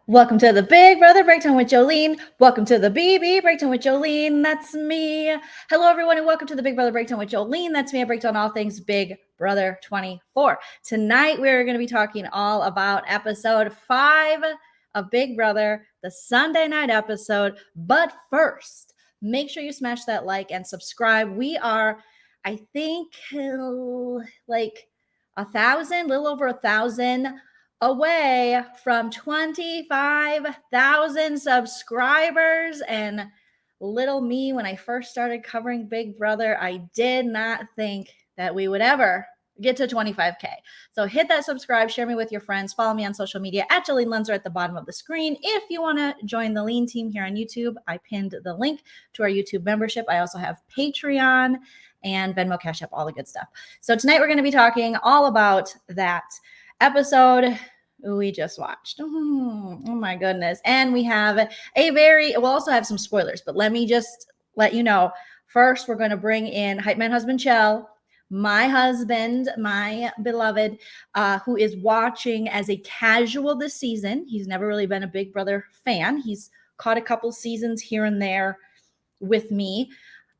Welcome to the Big Brother Breakdown with Joleen. Welcome to the BB Breakdown with Joleen. That's me. Hello, everyone, and welcome to the Big Brother Breakdown with Joleen. That's me. I break down all things Big Brother 24. Tonight, we're going to be talking all about episode 5 of Big Brother, the Sunday night episode. But first, make sure you smash that like and subscribe. We are, I think, like 1,000, little over 1,000 away from 25,000 subscribers. And little me, when I first started covering Big Brother, I did not think that we would ever get to 25K. So hit that subscribe, share me with your friends, follow me on social media at Joleen Lunzer at the bottom of the screen. If you want to join the Lean team here on YouTube, I pinned the link to our YouTube membership. I also have Patreon and Venmo, Cash App, all the good stuff. So tonight we're going to be talking all about that episode we just watched. Oh my goodness. And we have we'll also have some spoilers, but let me just let you know. First, we're going to bring in Hype Man Husband Chell, my husband, my beloved, who is watching as a casual this season. He's never really been a Big Brother fan. He's caught a couple seasons here and there with me.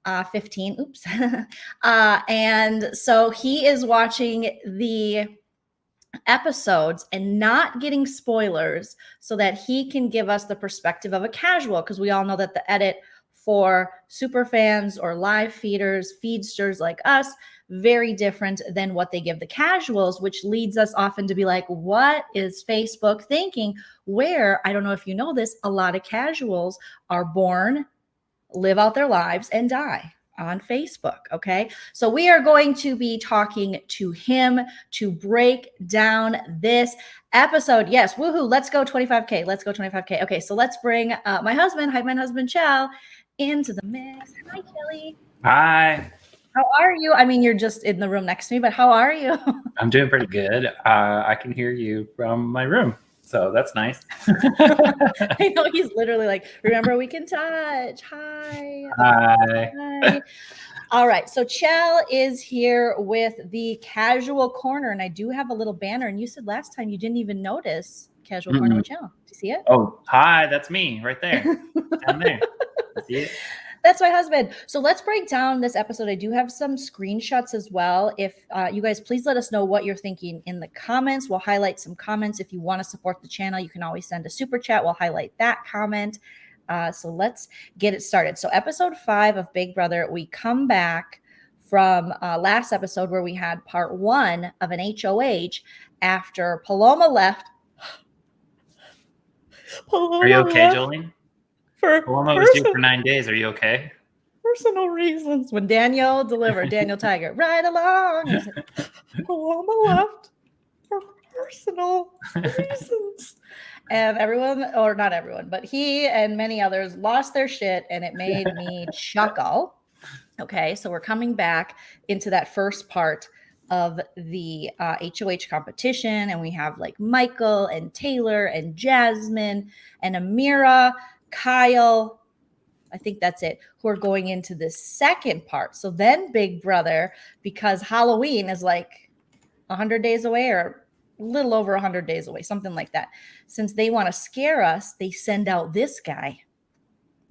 15. Oops. And so he is watching the episodes and not getting spoilers so that he can give us the perspective of a casual, because we all know that the edit for super fans or live feedsters like us, very different than what they give the casuals, which leads us often to be like, what is Facebook thinking? Where, I don't know if you know this, a lot of casuals are born, live out their lives, and die on Facebook. Okay. So we are going to be talking to him to break down this episode. Yes. Woohoo. Let's go 25K. Let's go 25K. Okay. So let's bring my husband, Hype Man Husband Chell, into the mix. Hi, Kelly. Hi. How are you? I mean, you're just in the room next to me, but how are you? I'm doing pretty good. I can hear you from my room, so that's nice. I know he's literally like, remember, we can touch. Hi. Hi. Hi. All right. So Chell is here with the casual corner, and I do have a little banner. And you said last time you didn't even notice casual corner with Chell. Do you see it? Oh, hi. That's me right there. Down there. See it? That's my husband. So let's break down this episode. I do have some screenshots as well. If you guys, please let us know what you're thinking in the comments. We'll highlight some comments. If you want to support the channel, you can always send a super chat. We'll highlight that comment. So let's get it started. So episode 5 of Big Brother, we come back from last episode where we had part 1 of an HOH after Paloma left. Are you okay, Joleen? Paloma was due for 9 days. Are you okay? Personal reasons. When Daniel delivered, Daniel Tiger, right along. Paloma left for personal reasons. And everyone, or not everyone, but he and many others lost their shit, and it made me chuckle. Okay, so we're coming back into that first part of the HOH competition, and we have like Michael and Taylor and Jasmine and Amira, Kyle, I think that's it, who are going into the second part. So then Big Brother, because Halloween is like 100 days away or a little over 100 days away, something like that. Since they want to scare us, they send out this guy.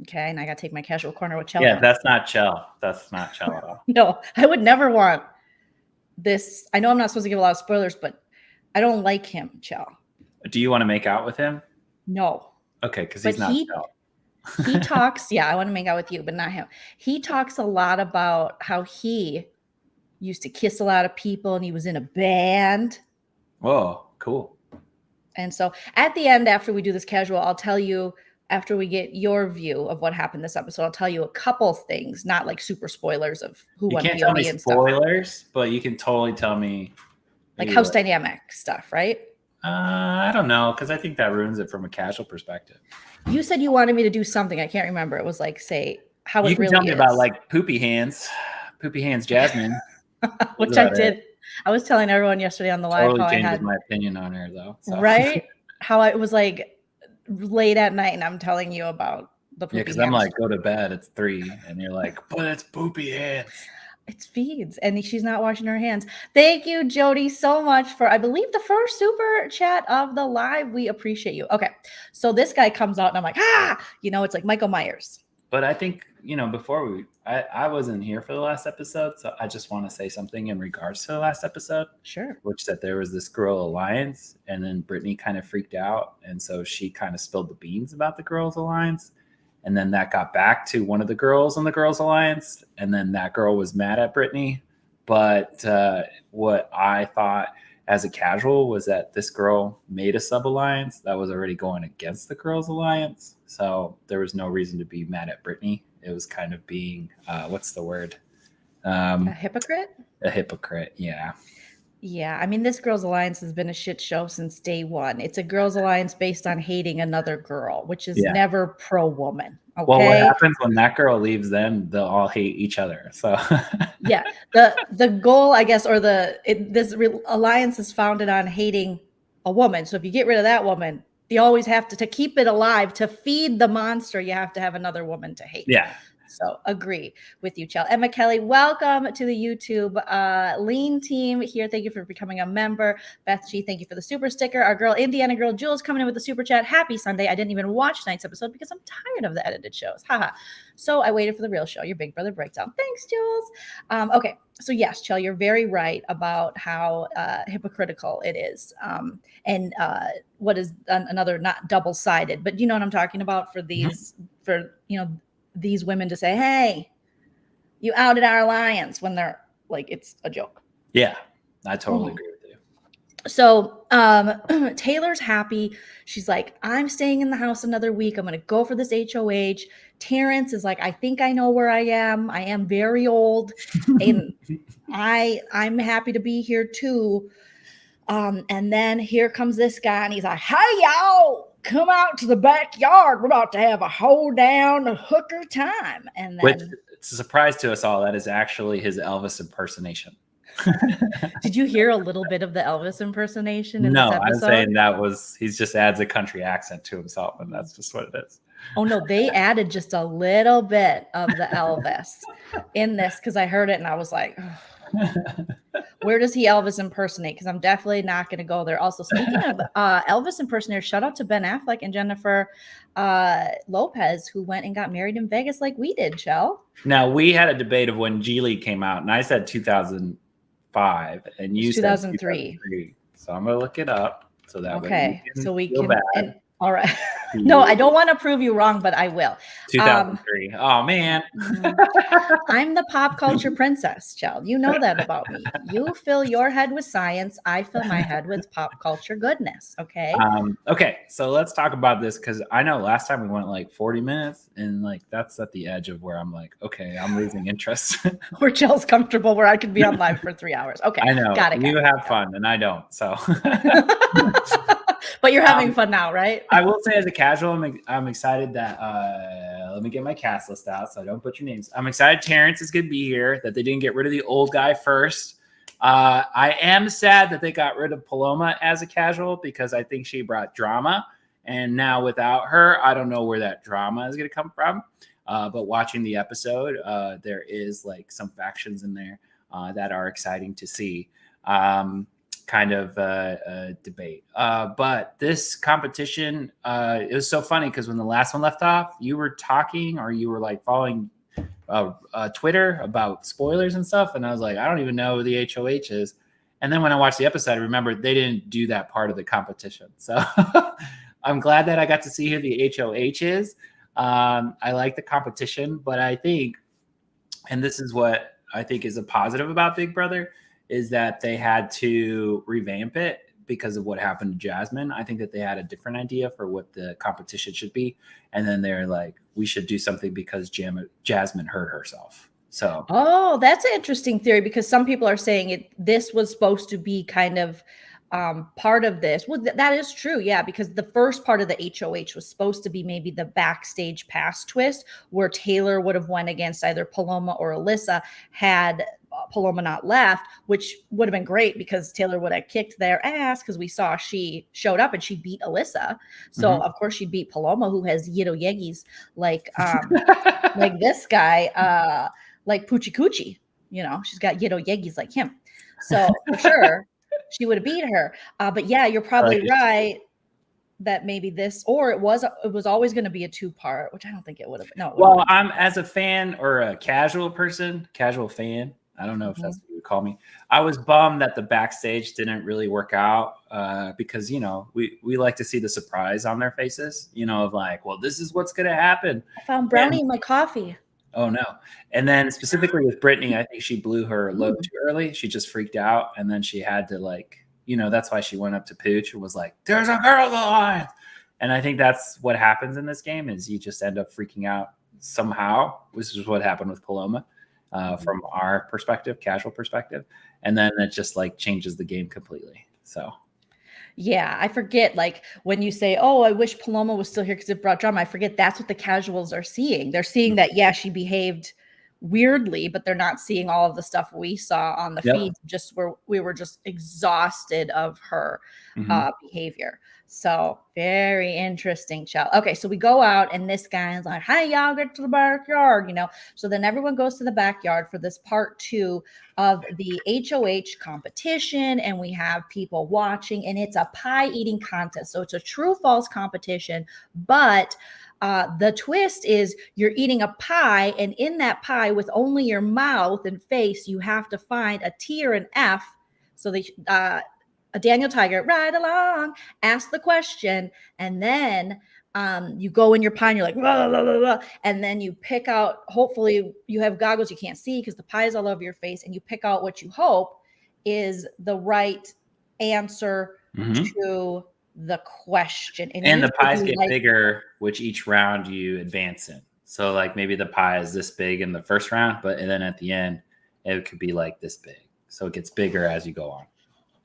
Okay, and I got to take my casual corner with Chell. Yeah, that's not Chell. That's not Chell at all. No, I would never want this. I know I'm not supposed to give a lot of spoilers, but I don't like him, Chell. Do you want to make out with him? No. Okay, because he's not Chell. He talks, yeah, I want to make out with you, but not him. He talks a lot about how he used to kiss a lot of people and he was in a band. Whoa, cool. And so at the end, after we do this casual, I'll tell you, after we get your view of what happened this episode, I'll tell you a couple things, not like super spoilers of who won POV and stuff. You can't tell me spoilers, but you can totally tell me. Like house dynamic stuff, right? I don't know, because I think that ruins it from a casual perspective. You said you wanted me to do something. I can't remember. It was like, say, how it really is. You can tell me about like Poopy Hands Jasmine. Which I did. I was telling everyone yesterday on the live how I had my opinion on her, though. So. Right? How it was like late at night and I'm telling you about the Poopy Hands. Yeah, because I'm like, go to bed. It's 3. And you're like, but it's Poopy Hands. It's feeds, and she's not washing her hands. Thank you, Jody, so much for, I believe, the first super chat of the live. We appreciate you. Okay, so this guy comes out, and I'm like, it's like Michael Myers. But I think, before I wasn't here for the last episode, so I just want to say something in regards to the last episode. Sure. Which that there was this girl alliance, and then Brittany kind of freaked out, and so she kind of spilled the beans about the girls alliance. And then that got back to one of the girls in the girls alliance, and then that girl was mad at Brittany. But what I thought as a casual was that this girl made a sub alliance that was already going against the girls alliance, so there was no reason to be mad at Brittany. It was kind of being what's the word? A hypocrite? A hypocrite, yeah. Yeah, I mean, this girls' alliance has been a shit show since day one. It's a girls' alliance based on hating another girl, which is never pro-woman. Okay. Well, what happens when that girl leaves? Then they'll all hate each other. So yeah, the goal, I guess, or this alliance is founded on hating a woman. So if you get rid of that woman, you always have to keep it alive, to feed the monster. You have to have another woman to hate. Yeah. So agree with you, Chell. Emma Kelly, welcome to the YouTube Lean team here. Thank you for becoming a member. Beth G, thank you for the super sticker. Our girl, Indiana girl, Jules, coming in with the super chat. Happy Sunday. I didn't even watch tonight's episode because I'm tired of the edited shows. Haha. So I waited for the real show, your Big Brother breakdown. Thanks, Jules. Okay. So yes, Chell, you're very right about how hypocritical it is. And what is another, not double-sided, but you know what I'm talking about for these, these women to say, hey, you outed our alliance, when they're like, it's a joke. Yeah, I totally agree with you. So Taylor's happy. She's like, I'm staying in the house another week. I'm going to go for this HOH. Terrence is like, I think I know where I am. I am very old. And I'm happy to be here too. And then here comes this guy, and he's like, hey, y'all, come out to the backyard. We're about to have a hold down hooker time. And then, which, it's a surprise to us all, that is actually his Elvis impersonation. Did you hear a little bit of the Elvis impersonation in this episode? I'm saying he just adds a country accent to himself, and that's just what it is. Oh no, they added just a little bit of the Elvis in this, because I heard it and I was like, where does he Elvis impersonate? Because I'm definitely not going to go there. Also, speaking of Elvis impersonators, shout out to Ben Affleck and Jennifer Lopez, who went and got married in Vegas like we did, Chell. Now, we had a debate of when Geely came out, and I said 2005, and you said 2003. So I'm going to look it up so that way we can all right. No, I don't want to prove you wrong, but I will. 2003. Oh, man. I'm the pop culture princess, Chell. You know that about me. You fill your head with science. I fill my head with pop culture goodness. Okay. Okay. So let's talk about this, because I know last time we went like 40 minutes, and like that's at the edge of where I'm like, okay, I'm losing interest. Where Chell's comfortable, where I could be on live for 3 hours. Okay. I know. You have fun, and I don't. So. But you're having fun now, right? I will say, as a casual, I'm excited that let me get my cast list out so I don't put your names. I'm excited Terrence is going to be here, that they didn't get rid of the old guy first. I am sad that they got rid of Paloma as a casual, because I think she brought drama. And now without her, I don't know where that drama is going to come from. But watching the episode, there is like some factions in there that are exciting to see. Kind of debate. But this competition, it was so funny, because when the last one left off, you were talking, or you were like following Twitter about spoilers and stuff. And I was like, I don't even know who the HOH is. And then when I watched the episode, I remembered they didn't do that part of the competition. So I'm glad that I got to see who the HOH is. I like the competition, but I think, and this is what I think is a positive about Big Brother, is that they had to revamp it because of what happened to Jasmine. I think that they had a different idea for what the competition should be. And then they're like, we should do something because Jasmine hurt herself. So, oh, that's an interesting theory, because some people are saying this was supposed to be kind of part of this. Well, that is true. Yeah. Because the first part of the HOH was supposed to be maybe the backstage pass twist, where Taylor would have went against either Paloma or Alyssa had Paloma not left, which would have been great, because Taylor would have kicked their ass, because we saw she showed up and she beat Alyssa. So of course she'd beat Paloma, who has Yido Yeggies like like this guy, like Poochie Coochie. she's got Yido Yeggies like him. So for sure, she would have beat her. But yeah, you're probably right that maybe this, or it was always going to be a 2-part, which I don't think it would have. No. Well, I'm as a fan or a casual fan. I don't know if that's what you would call me. I was bummed that the backstage didn't really work out because, we like to see the surprise on their faces, of like, well, this is what's going to happen. I found brownie in my coffee. Oh, no. And then specifically with Brittany, I think she blew her load too early. She just freaked out. And then she had to that's why she went up to Pooch and was like, there's a girl alive. And I think that's what happens in this game is you just end up freaking out somehow, which is what happened with Paloma. From our perspective, casual perspective, and then it just changes the game completely. So yeah, I forget when you say, oh, I wish Paloma was still here because it brought drama, I forget that's what the casuals are seeing. They're seeing that she behaved weirdly, but they're not seeing all of the stuff we saw on the feed, just where we were just exhausted of her behavior. So very interesting, Chell. Okay, so we go out and this guy is like, hey, y'all, get to the backyard, So then everyone goes to the backyard for this part 2 of the HOH competition. And we have people watching, and it's a pie eating contest. So it's a true false competition. But the twist is you're eating a pie, and in that pie with only your mouth and face, you have to find a T or an F. So a Daniel Tiger, ride along, ask the question, and then you go in your pie and you're like, blah, blah, blah, blah, and then you pick out, hopefully you have goggles you can't see because the pie is all over your face, and you pick out what you hope is the right answer to the question. And the pies get bigger, which each round you advance in. So maybe the pie is this big in the first round, and then at the end, it could be this big. So it gets bigger as you go on.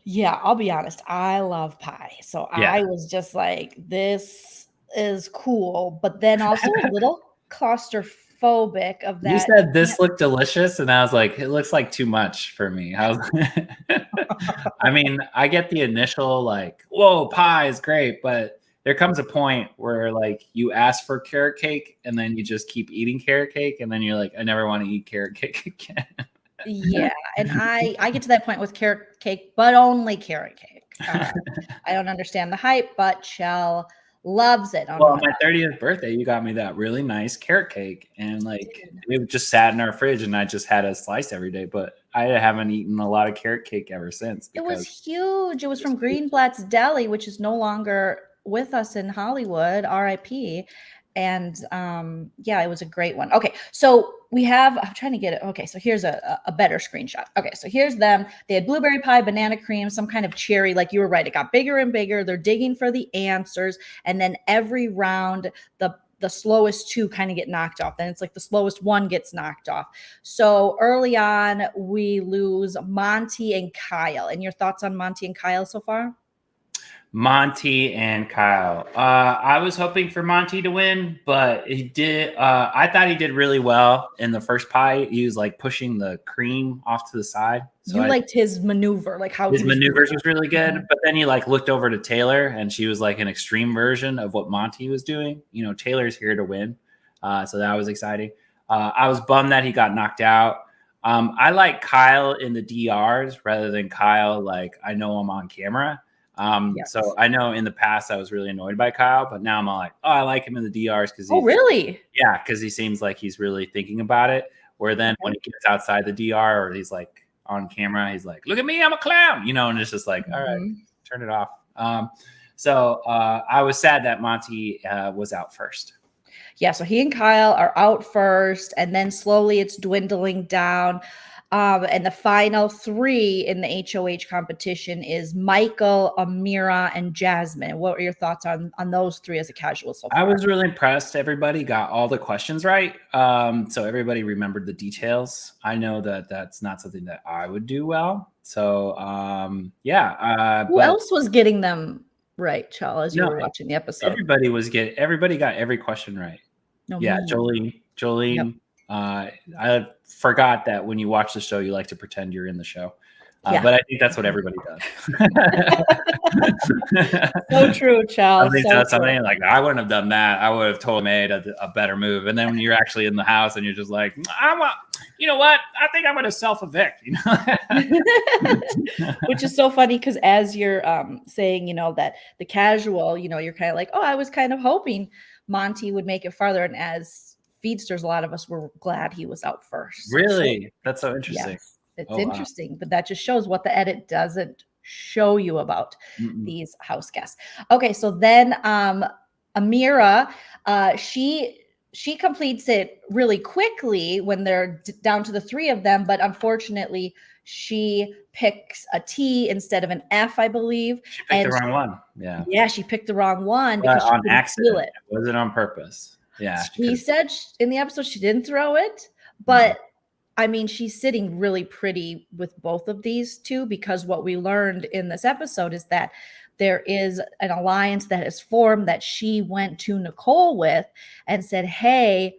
Yeah, I'll be honest. I love pie. So I was just like, this is cool. But then also a little claustrophobic of that. You said this looked delicious. And I was like, it looks like too much for me. I mean, I get the initial whoa, pie is great. But there comes a point where you ask for carrot cake and then you just keep eating carrot cake. And then you're like, I never want to eat carrot cake again. Yeah, and I get to that point with carrot cake, but only carrot cake. I don't understand the hype, but Chell loves it. Well, on my 30th birthday, you got me that really nice carrot cake, and it just sat in our fridge, and I just had a slice every day. But I haven't eaten a lot of carrot cake ever since. It was huge. It was from Greenblatt's Deli, which is no longer with us in Hollywood. R.I.P. And it was a great one. Okay, so I'm trying to get it. Okay, so here's a better screenshot. Okay, so here's them. They had blueberry pie, banana cream, some kind of cherry. You were right, it got bigger and bigger. They're digging for the answers, and then every round the slowest 2 kind of get knocked off. Then it's the slowest 1 gets knocked off. So early on, we lose Monty and Kyle. And your thoughts on Monty and Kyle so far? Monty and Kyle. I was hoping for Monty to win, but he did. I thought he did really well in the first pie. He was pushing the cream off to the side. So you liked his maneuver, how his maneuvers was really good. But then he looked over to Taylor, and she was an extreme version of what Monty was doing. Taylor's here to win, so that was exciting. I was bummed that he got knocked out. I like Kyle in the DRs rather than Kyle I know him on camera. So I know in the past I was really annoyed by Kyle, but now I'm all like, oh, I like him in the DRs because really? Yeah, because he seems like he's really thinking about it. Where then when he gets outside the DR or he's on camera, he's like, look at me, I'm a clown, and it's just all right, turn it off. So I was sad that Monty was out first. Yeah, so he and Kyle are out first, and then slowly it's dwindling down. And the final 3 in the HOH competition is Michael, Amira, and Jasmine. What were your thoughts on those 3 as a casual so far? I was really impressed. Everybody got all the questions right. So everybody remembered the details. I know that that's not something that I would do well. So, who else was getting them right, Chal, as you were watching the episode? Everybody got every question right. No, Joleen. Yep. I forgot that when you watch the show, you like to pretend you're in the show. But I think that's what everybody does. So true, Chal. Something I wouldn't have done that. I would have totally made a better move. And then when you're actually in the house and you're just like, you know what? I think I'm going to self-evict, you know? Which is so funny because as you're saying, that the casual, you're kind of like, oh, I was kind of hoping Monty would make it farther. And as feedsters, a lot of us were glad he was out first. So Really? That's so interesting. yes, it's Oh, wow. interesting, but that just shows what the edit doesn't show you about Mm-mm. these house guests. Okay, so then Amira, she completes it really quickly when they're down to the 3 of them, but unfortunately she picks a T instead of an F, I believe. She picked the wrong one. Yeah. Yeah, she picked the wrong one because she on couldn't accident. feel it. It wasn't on purpose. Yeah. She said in the episode she didn't throw it, but I mean, she's sitting really pretty with both of these two, because what we learned in this episode is that there is an alliance that is formed that she went to Nicole with and said, hey,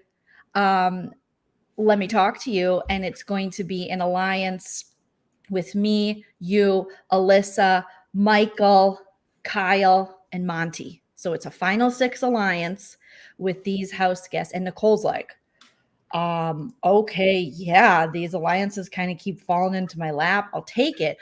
let me talk to you. And it's going to be an alliance with me, you, Alyssa, Michael, Kyle, and Monty. So it's a final 6 alliance with these house guests. And Nicole's like, okay, yeah, these alliances kind of keep falling into my lap. I'll take it.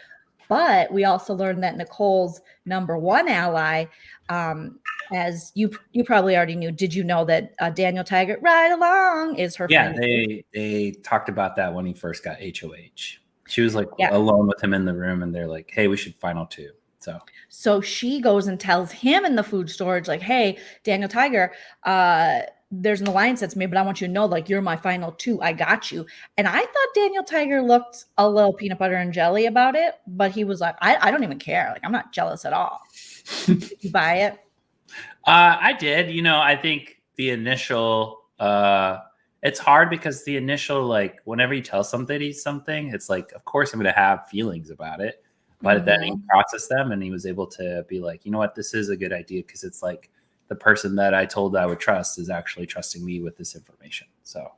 But we also learned that Nicole's number 1 ally, as you probably already knew. Did you know that Daniel Tiger Ride Along is her Yeah, friend? they talked about that when he first got HOH. She was like alone with him in the room, and they're like, hey, we should final 2. So she goes and tells him in the food storage, like, hey, Daniel Tiger, there's an alliance that's made, but I want you to know, like, you're my final 2. I got you. And I thought Daniel Tiger looked a little peanut butter and jelly about it, but he was like, I don't even care. Like, I'm not jealous at all. Did you buy it? I did. I think the initial, it's hard because the initial, like, whenever you tell somebody something, it's like, of course I'm going to have feelings about it. But then he processed them and he was able to be like, you know what, this is a good idea, because it's like the person that I told I would trust is actually trusting me with this information. So,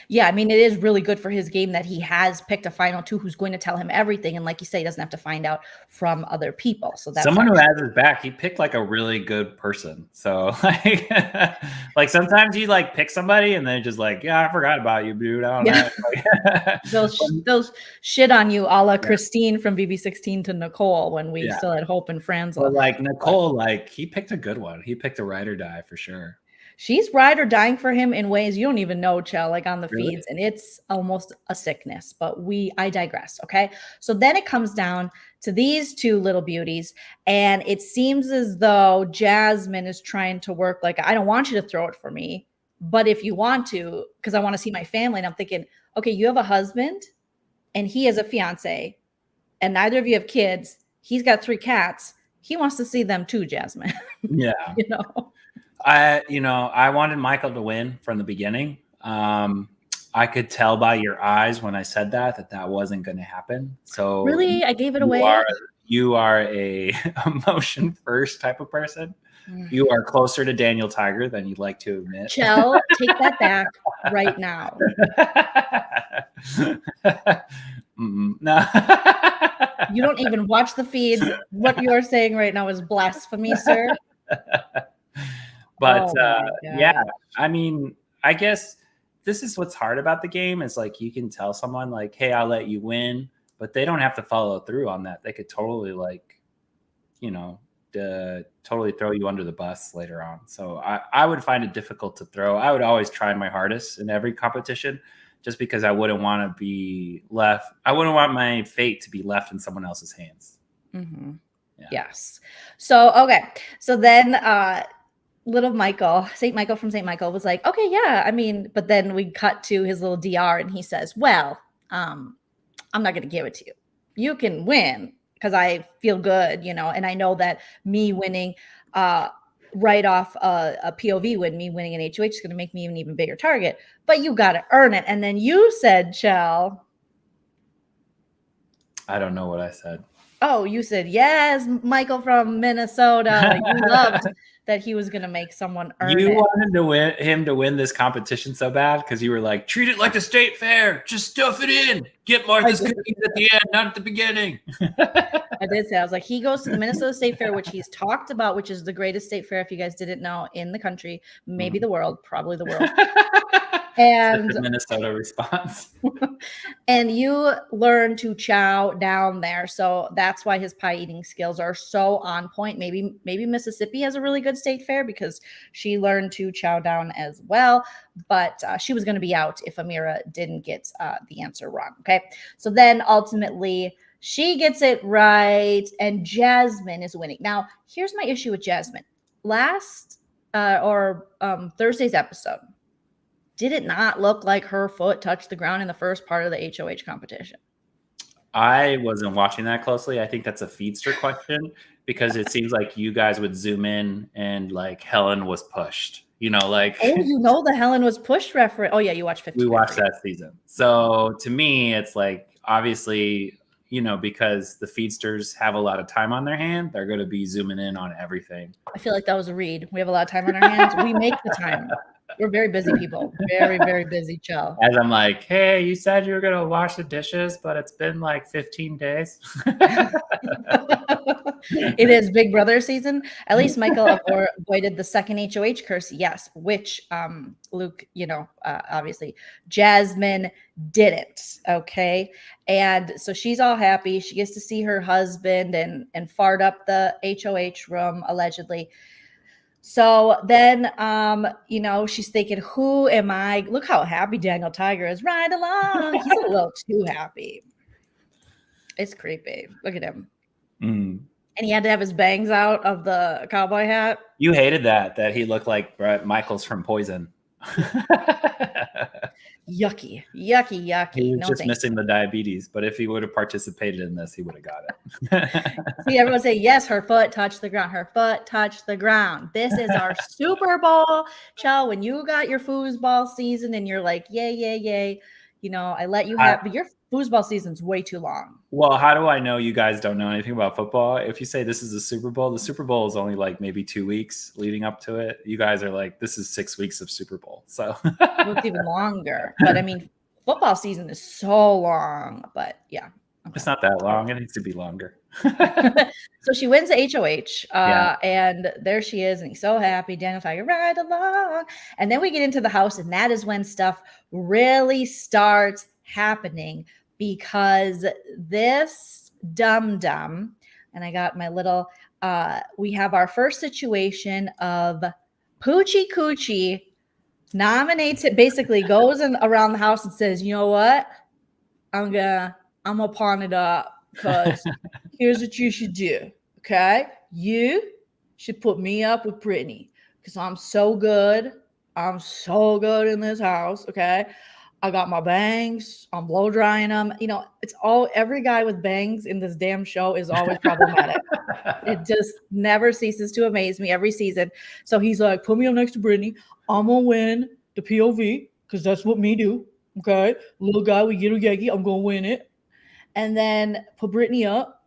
yeah, I mean, it is really good for his game that he has picked a final 2 who's going to tell him everything. And like you say, he doesn't have to find out from other people. So that's someone who has his back. He picked like a really good person. So like sometimes you like pick somebody and they're just like, yeah, I forgot about you, dude. I don't know. They'll shit on you, a la Christine from BB16 to Nicole when we still had Hope and Franz. But like Nicole, like he picked a good one. He picked a ride or die for sure. She's ride or dying for him in ways you don't even know, Chell, like on the feeds. And it's almost a sickness, but I digress. Okay. So then it comes down to these 2 little beauties. And it seems as though Jasmine is trying to work like, I don't want you to throw it for me, but if you want to, because I want to see my family. And I'm thinking, okay, you have a husband and he has a fiance and neither of you have kids. He's got 3 cats. He wants to see them too, Jasmine. Yeah. I wanted Michael to win from the beginning. I could tell by your eyes when I said that wasn't going to happen. So really, I gave it away. You are a emotion first type of person. You are closer to Daniel Tiger than you'd like to admit. Chell, take that back right now. No. You don't even watch the feeds. What you're saying right now is blasphemy, sir. But yeah, I mean, I guess this is what's hard about the game is like you can tell someone like, hey, I'll let you win, but they don't have to follow through on that. They could totally totally throw you under the bus later on. So I would find it difficult to throw. I would always try my hardest in every competition just because I wouldn't want to be left. I wouldn't want my fate to be left in someone else's hands. Mm-hmm. Yeah. Yes. So, okay. So then, little Michael, St. Michael from St. Michael was like, okay, yeah, I mean, but then we cut to his little DR and he says, well, I'm not going to give it to you. You can win because I feel good, and I know that me winning right off a POV win, me winning an HOH is going to make me an even bigger target, but you got to earn it. And then you said, Chell. I don't know what I said. Oh, you said, yes, Michael from Minnesota. You loved that he was going to make someone earn it. You wanted him to win this competition so bad because you were like, treat it like the state fair. Just stuff it in. Get Martha's cookies at the end, not at the beginning. I did say, I was like, he goes to the Minnesota State Fair, which he's talked about, which is the greatest state fair, if you guys didn't know, in the country, maybe the world, probably the world. And the Minnesota response. and you learn to chow down there. So that's why his pie eating skills are so on point. Maybe Mississippi has a really good state fair because she learned to chow down as well. But she was going to be out if Amira didn't get the answer wrong. Okay. So then ultimately she gets it right and Jasmine is winning. Now, here's my issue with Jasmine. Thursday's episode, did it not look like her foot touched the ground in the first part of the HOH competition? I wasn't watching that closely. I think that's a feedster question because it seems like you guys would zoom in and like Helen was pushed. Like the Helen was pushed reference. Oh yeah, you watched 15. we watched that season. So to me, it's like obviously, because the feedsters have a lot of time on their hand, they're going to be zooming in on everything. I feel like that was a read. We have a lot of time on our hands. We make the time. We're very busy people. Very, very busy, chill. As I'm like, hey, you said you were going to wash the dishes, but it's been like 15 days. It is Big Brother season. At least Michael avoided the second HOH curse. Yes, which Luke, obviously Jasmine didn't. Okay. And so she's all happy. She gets to see her husband and fart up the HOH room, allegedly. So then, she's thinking, who am I? Look how happy Daniel Tiger is. Ride along. He's a little too happy. It's creepy. Look at him. And he had to have his bangs out of the cowboy hat. You hated that he looked like Bret Michaels from Poison. Yucky. He was just missing the diabetes, but if he would have participated in this, he would have got it. See, everyone say, yes, her foot touched the ground. Her foot touched the ground. This is our Super Bowl. Chow, when you got your foosball season and you're like, yay. I let you have, but your foosball season's way too long. Well, how do I know you guys don't know anything about football? If you say this is the Super Bowl is only like maybe 2 weeks leading up to it. You guys are like, this is 6 weeks of Super Bowl. So it's even longer. But I mean, football season is so long. But yeah. Okay. It's not that long. It needs to be longer. So she wins the HOH, and there she is, and he's so happy. Daniel Tiger, ride along. And then we get into the house, and that is when stuff really starts happening because this dum-dum, and I got my little, we have our first situation of Poochie Coochie nominates it, basically goes around the house and says, you know what? I'm gonna pawn it up because here's what you should do. Okay. You should put me up with Brittany because I'm so good. I'm so good in this house. Okay. I got my bangs. I'm blow drying them. It's every guy with bangs in this damn show is always problematic. It just never ceases to amaze me every season. So he's like, put me up next to Brittany. I'm going to win the POV because that's what me do. Okay. Little guy with Yitter Yagi. I'm going to win it. And then put Brittany up.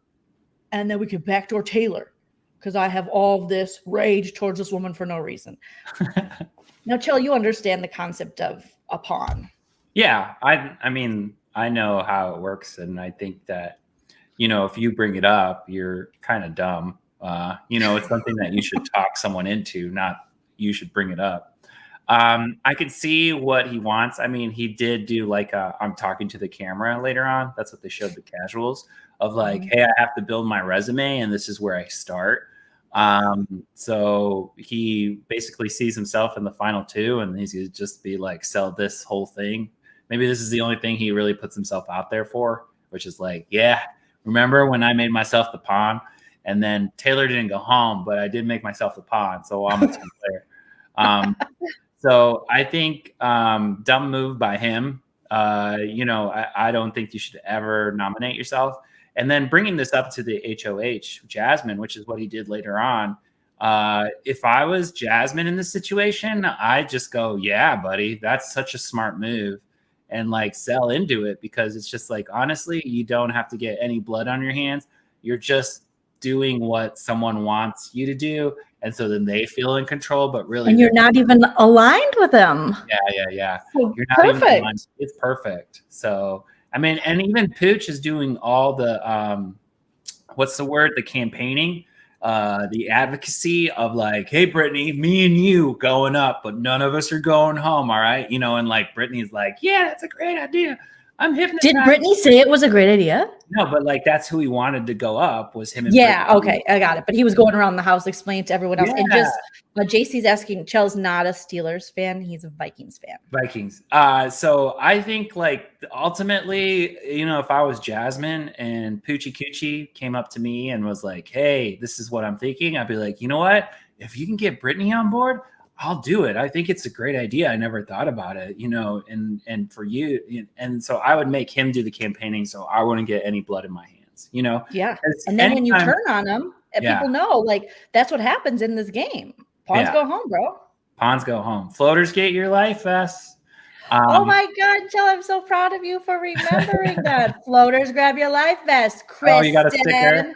And then we can backdoor Taylor because I have all of this rage towards this woman for no reason. Now, Chill, you understand the concept of a pawn. Yeah, I mean, I know how it works, and I think that, if you bring it up, you're kind of dumb. It's something that you should talk someone into, not you should bring it up. I could see what he wants. I mean, he did do like I'm talking to the camera later on. That's what they showed the casuals of like, hey, I have to build my resume, and this is where I start. So he basically sees himself in the final two, and he's gonna just be like, sell this whole thing. Maybe this is the only thing he really puts himself out there for, which is like, yeah, remember when I made myself the pawn and then Taylor didn't go home, but I did make myself the pawn. So I'm a team player. So I think dumb move by him. I don't think you should ever nominate yourself. And then bringing this up to the HOH, Jasmine, which is what he did later on. If I was Jasmine in this situation, I'd just go, yeah, buddy, that's such a smart move. And like sell into it because it's just like, honestly, you don't have to get any blood on your hands. You're just doing what someone wants you to do. And so then they feel in control, but really. And you're not even aligned with them. Yeah. So you're not even aligned. It's perfect. So, I mean, and even Pooch is doing all the, what's the word? The campaigning the advocacy of like, hey, Brittany, me and you going up, but none of us are going home. All right. You know, and like Brittany's like, yeah, that's a great idea. I'm hypnotized. Did Brittany say it was a great idea? No, but like that's who he wanted to go up was him and Yeah, Brittany. okay, I got it. But he was going around the house explaining to everyone else. And Yeah. just JC's asking, Chel's not a Steelers fan, he's a Vikings fan. Vikings. So I think like ultimately, you know, if I was Jasmine and Poochie Coochie came up to me and was like, hey, this is what I'm thinking, I'd be like, you know what? If you can get Brittany on board, I'll do it. I think it's a great idea. I never thought about it, you know, and for you. And so I would make him do the campaigning so I wouldn't get any blood in my hands, you know? Yeah. And then when you turn on them, people know like that's what happens in this game. Pawns go home, bro. Pawns go home. Floaters get your life vest. Oh my God, Jill, I'm so proud of you for remembering that. Floaters grab your life vest. Kristen. Oh, you got a sticker.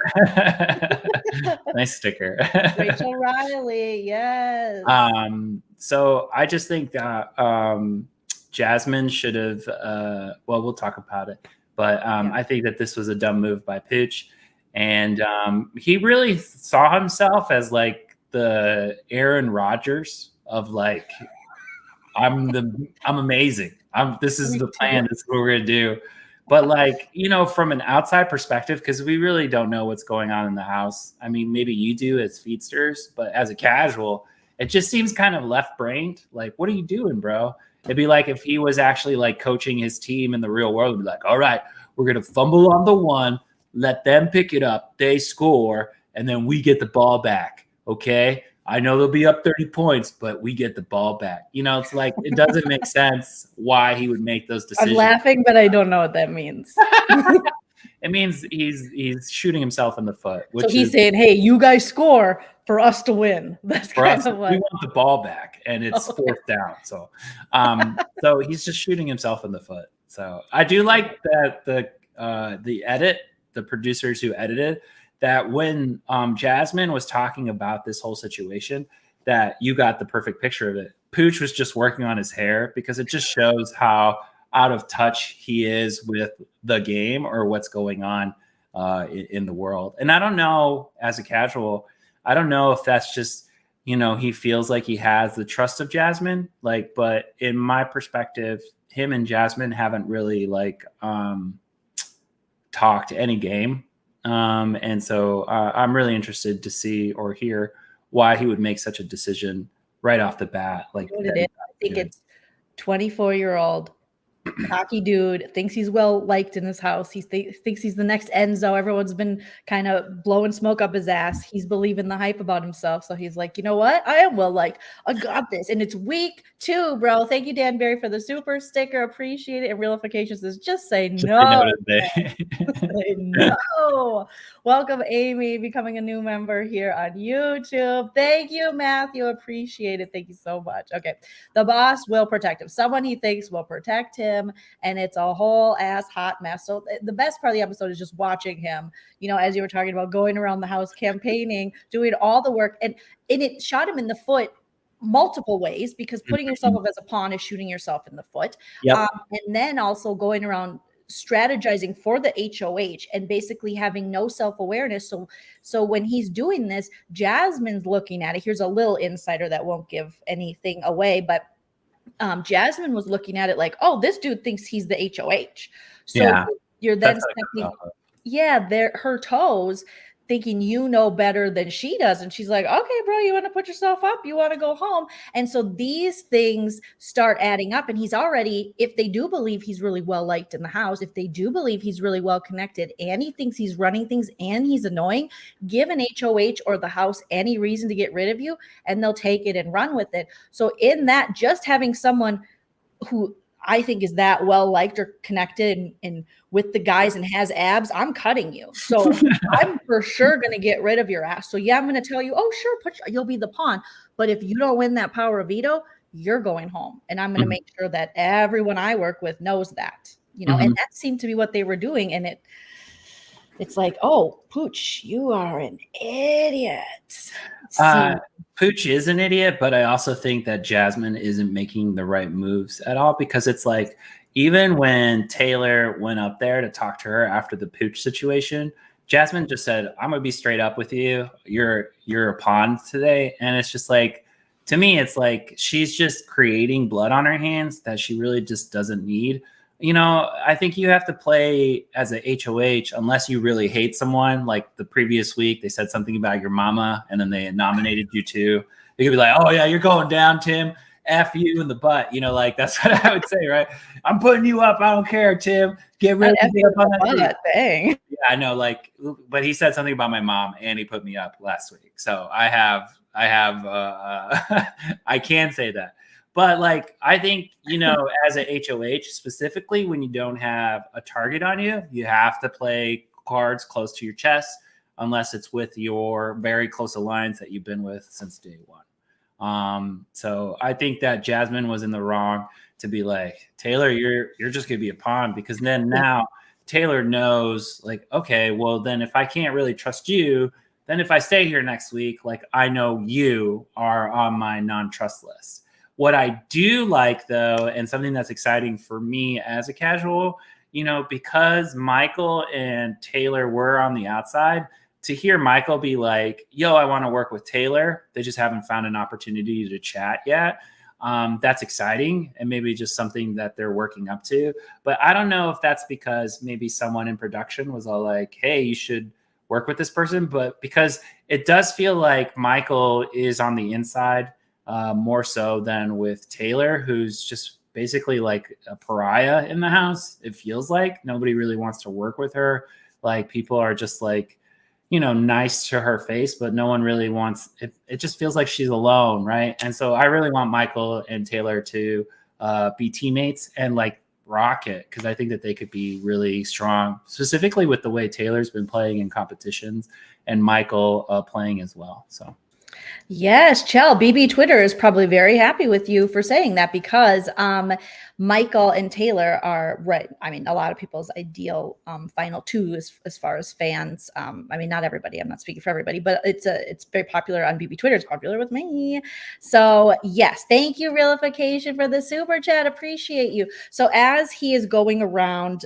Nice sticker. Rachel Riley, yes. So I just think that Jasmine should have well, we'll talk about it. But I think that this was a dumb move by Pooch. And he really saw himself as like the Aaron Rodgers of like, I'm amazing. This is the plan. This is what we're gonna do. But like, you know, from an outside perspective, because we really don't know what's going on in the house. I mean, maybe you do as feedsters, but as a casual, it just seems kind of left-brained. Like, what are you doing, bro? It'd be like if he was actually like coaching his team in the real world, it'd be like, all right, we're gonna fumble on the one, let them pick it up, they score, and then we get the ball back. Okay. I know they'll be up 30 points, but we get the ball back. You know, it's like, it doesn't make sense why he would make those decisions. I'm laughing, but I don't know what that means. It means he's shooting himself in the foot. So he's saying, hey, you guys score for us to win. That's kind of what. We want the ball back, and it's fourth down. So, so he's just shooting himself in the foot. So I do like that the producers who edited, that when Jasmine was talking about this whole situation, that you got the perfect picture of it. Pooch was just working on his hair because it just shows how out of touch he is with the game or what's going on in the world. And I don't know, as a casual, I don't know if that's just, you know, he feels like he has the trust of Jasmine, like, but in my perspective, him and Jasmine haven't really like talked any game. And so I'm really interested to see or hear why he would make such a decision right off the bat. Like, I think it's 24-year-old cocky dude, thinks he's well liked in his house. He thinks he's the next Enzo. Everyone's been kind of blowing smoke up his ass. He's believing the hype about himself. So he's like, you know what? I am well liked. I got this. And it's week 2, bro. Thank you, Dan Barry, for the super sticker. Appreciate it. And Realifications is just say no. Say no. Welcome, Amy, becoming a new member here on YouTube. Thank you, Matthew. Appreciate it. Thank you so much. Okay. The boss will protect him. Someone he thinks will protect him. And it's a whole ass hot mess. So the best part of the episode is just watching him, you know, as you were talking about, going around the house, campaigning, doing all the work. And it shot him in the foot multiple ways, because putting yourself up as a pawn is shooting yourself in the foot. Yep. And then also going around strategizing for the HOH and basically having no self-awareness. So when he's doing this, Jasmine's looking at it. Here's a little insider that won't give anything away, but Jasmine was looking at it like, oh, this dude thinks he's the HOH. So you're then stepping, they're her toes, thinking you know better than she does. And she's like, okay, bro, you want to put yourself up? You want to go home? And so these things start adding up. And he's already, if they do believe he's really well liked in the house, if they do believe he's really well connected, and he thinks he's running things and he's annoying, give an HOH or the house any reason to get rid of you, and they'll take it and run with it. So in that, just having someone who I think is that well liked or connected and with the guys and has abs, I'm cutting you. So I'm for sure going to get rid of your ass. So yeah, I'm going to tell you, oh, sure, you'll be the pawn. But if you don't win that power of veto, you're going home. And I'm going to make sure that everyone I work with knows that, you know, and that seemed to be what they were doing. And it's like, oh, Pooch, you are an idiot. Pooch is an idiot, but I also think that Jasmine isn't making the right moves at all, because it's like, even when Taylor went up there to talk to her after the Pooch situation, Jasmine just said, I'm gonna be straight up with you. You're a pawn today. And it's just like, to me, it's like she's just creating blood on her hands that she really just doesn't need. I think you have to play as a HOH unless you really hate someone. Like the previous week, they said something about your mama and then they nominated you too. They could be like, oh yeah, you're going down, Tim. F you in the butt. Like that's what I would say, right? I'm putting you up. I don't care, Tim. Get ready to get up on that thing. Yeah, I know. But he said something about my mom and he put me up last week. So I have, I can say that. But I think, as a HOH, specifically when you don't have a target on you, you have to play cards close to your chest unless it's with your very close alliance that you've been with since day one. So I think that Jasmine was in the wrong to be like, Taylor, you're just gonna be a pawn, because then now Taylor knows okay, well then if I can't really trust you, then if I stay here next week, I know you are on my non-trust list. What I do like though, and something that's exciting for me as a casual, because Michael and Taylor were on the outside, to hear Michael be like, yo, I want to work with Taylor. They just haven't found an opportunity to chat yet. That's exciting and maybe just something that they're working up to. But I don't know if that's because maybe someone in production was all like, hey, you should work with this person. But because it does feel like Michael is on the inside more so than with Taylor, who's just basically like a pariah in the house. It feels like nobody really wants to work with her. People are just nice to her face, but no one really wants it. It just feels like she's alone, right? And so I really want Michael and Taylor to be teammates and rock it, because I think that they could be really strong, specifically with the way Taylor's been playing in competitions and Michael playing as well. So yes, Chell, BB Twitter is probably very happy with you for saying that, because Michael and Taylor are right. I mean, a lot of people's ideal final two as far as fans. I mean, not everybody. I'm not speaking for everybody, but it's very popular on BB Twitter. It's popular with me. So yes, thank you, Realification, for the super chat. Appreciate you. So as he is going around,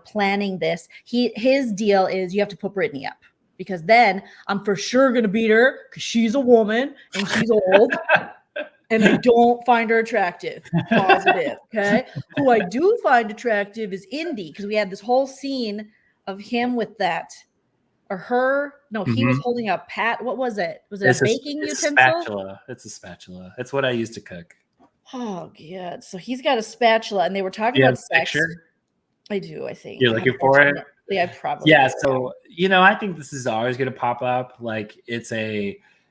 planning this, his deal is you have to put Brittany up, because then I'm for sure going to beat her because she's a woman and she's old and I don't find her attractive. Positive. Okay. Who I do find attractive is Indy, because we had this whole scene of him with that, or her. No, he was holding a what was it? Was it a baking utensil? Spatula. It's a spatula. It's what I use to cook. Oh, God. So he's got a spatula and they were talking about sex. Picture? I do, I think. You're looking for it? Yeah, probably. Yeah, so I think this is always going to pop up.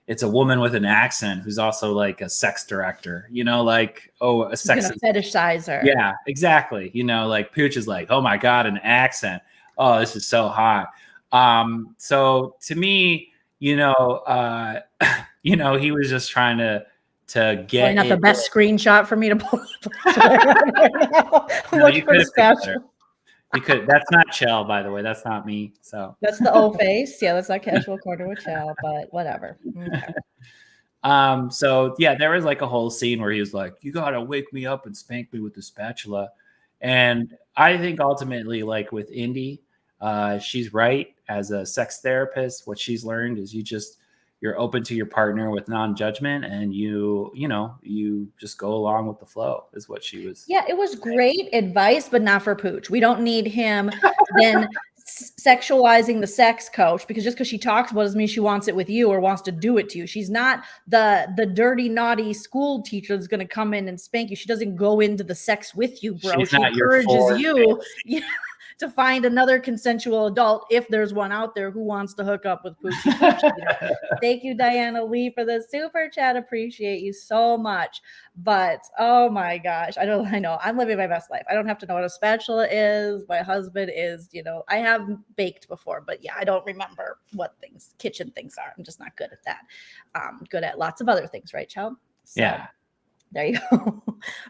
It's a woman with an accent who's also a sex director. A sex fetishizer. Yeah, exactly. Pooch is like, oh my god, an accent. Oh, this is so hot. So to me, he was just trying to get. Probably not the best screenshot for me to pull up. Look for the spatula. You could. That's not Chell, by the way. That's not me. So that's the O face. Yeah, that's not Casual Corner with Chell, but whatever. Okay. So yeah, there was a whole scene where he was like, "You gotta wake me up and spank me with the spatula," and I think ultimately, with Indy, she's right. As a sex therapist, what she's learned is you're open to your partner with non-judgment, and you just go along with the flow, is what she was. Yeah, it was great advice, but not for Pooch. We don't need him then sexualizing the sex coach, because just because she talks about it doesn't mean she wants it with you or wants to do it to you. She's not the dirty, naughty school teacher that's going to come in and spank you. She doesn't go into the sex with you, bro. She encourages you to find another consensual adult, if there's one out there who wants to hook up with Poochie. Thank you, Diana Lee, for the super chat. Appreciate you so much. But oh my gosh, I know I'm living my best life. I don't have to know what a spatula is. My husband is, I have baked before, but yeah, I don't remember what kitchen things are. I'm just not good at that. Good at lots of other things, right, Chell? So, yeah. There you go.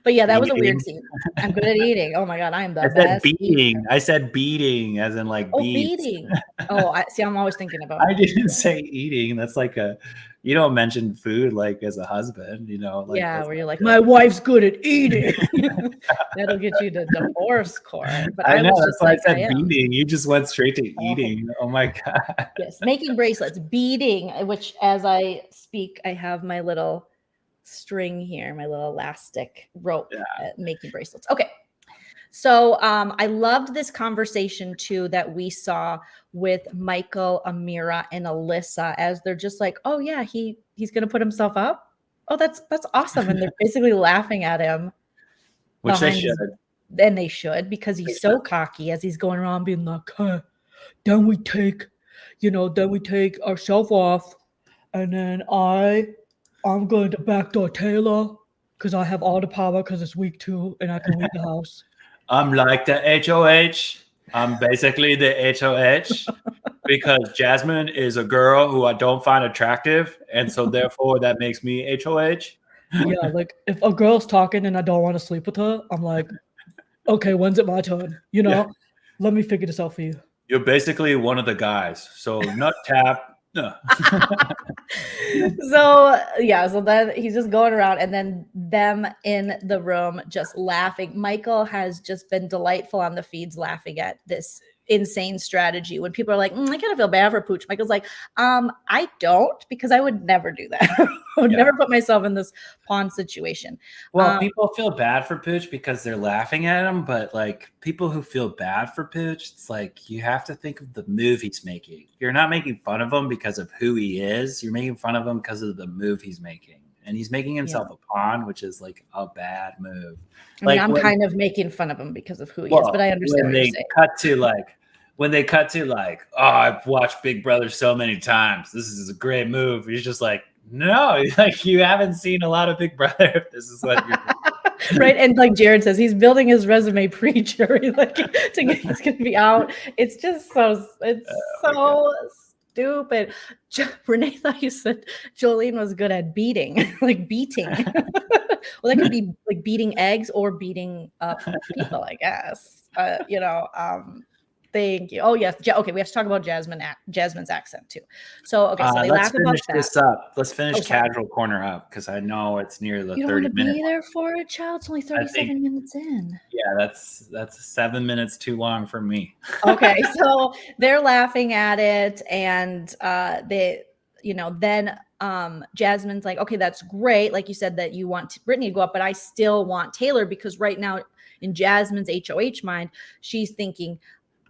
But yeah, that was a weird Eating. scene. I'm good at eating. Oh my God, I am I the said best eater. beating. I said beating, as in like Oh, beats. beating. Oh, I see. I'm always thinking about. I didn't say eating. That's like you don't mention food like as a husband, like Yeah, that's where not you're like, good. my wife's good at eating. That'll get you to divorce court. But I I know, was that's just why I like, I said am. beating. You just went straight to Oh, eating. Oh my God. yes, making bracelets, beading, which as I speak, I have my little string here, my little elastic rope Yeah. making bracelets. Okay. So I loved this conversation too that we saw with Michael, Amira, and Alyssa as they're just like, oh yeah, he's gonna put himself up. Oh, that's awesome. And they're basically laughing at him Which they behind should. his, and they should, because They he's so should. cocky as he's going around being like, huh, then we take, then we take ourselves off, and then I'm going to backdoor Taylor because I have all the power because it's week 2 and I can leave the house. I'm like the HOH. I'm basically the HOH because Jasmine is a girl who I don't find attractive. And so therefore that makes me HOH. Yeah, like if a girl's talking and I don't want to sleep with her, I'm like, okay, when's it my turn? Yeah. Let me figure this out for you. You're basically one of the guys. So nut tap. So then he's just going around and then them in the room just laughing. Michael has just been delightful on the feeds laughing at this insane strategy when people are like, I kind of feel bad for Pooch. Michael's like, I don't, because I would never do that. I would never put myself in this pawn situation. Well, people feel bad for Pooch because they're laughing at him, but like people who feel bad for Pooch, it's like you have to think of the move he's making. You're not making fun of him because of who he is. You're making fun of him because of the move he's making. And he's making himself a pawn, which is like a bad move. I mean, I'm kind of making fun of him because of who he is, but I understand what you're saying. When they cut to like, oh, I've watched Big Brother so many times. This is a great move. He's just like, no, like you haven't seen a lot of Big Brother. If this is what you're doing. Right. And like Jared says, he's building his resume pre-jury, like he's gonna be out. It's just so stupid. Renee thought you said Joleen was good at beating, like beating. Well, that could be like beating eggs or beating up people, I guess. Thank you. Oh yes. Okay, we have to talk about Jasmine's accent too. So okay, so they laugh about that. This up. Let's finish casual corner up because I know it's near the 30-minute. Be there for it, child. It's only 37 minutes in. Yeah, that's 7 minutes too long for me. Okay, so they're laughing at it, and then Jasmine's like, okay, that's great. Like you said that you want Brittany to go up, but I still want Taylor because right now in Jasmine's HOH mind, she's thinking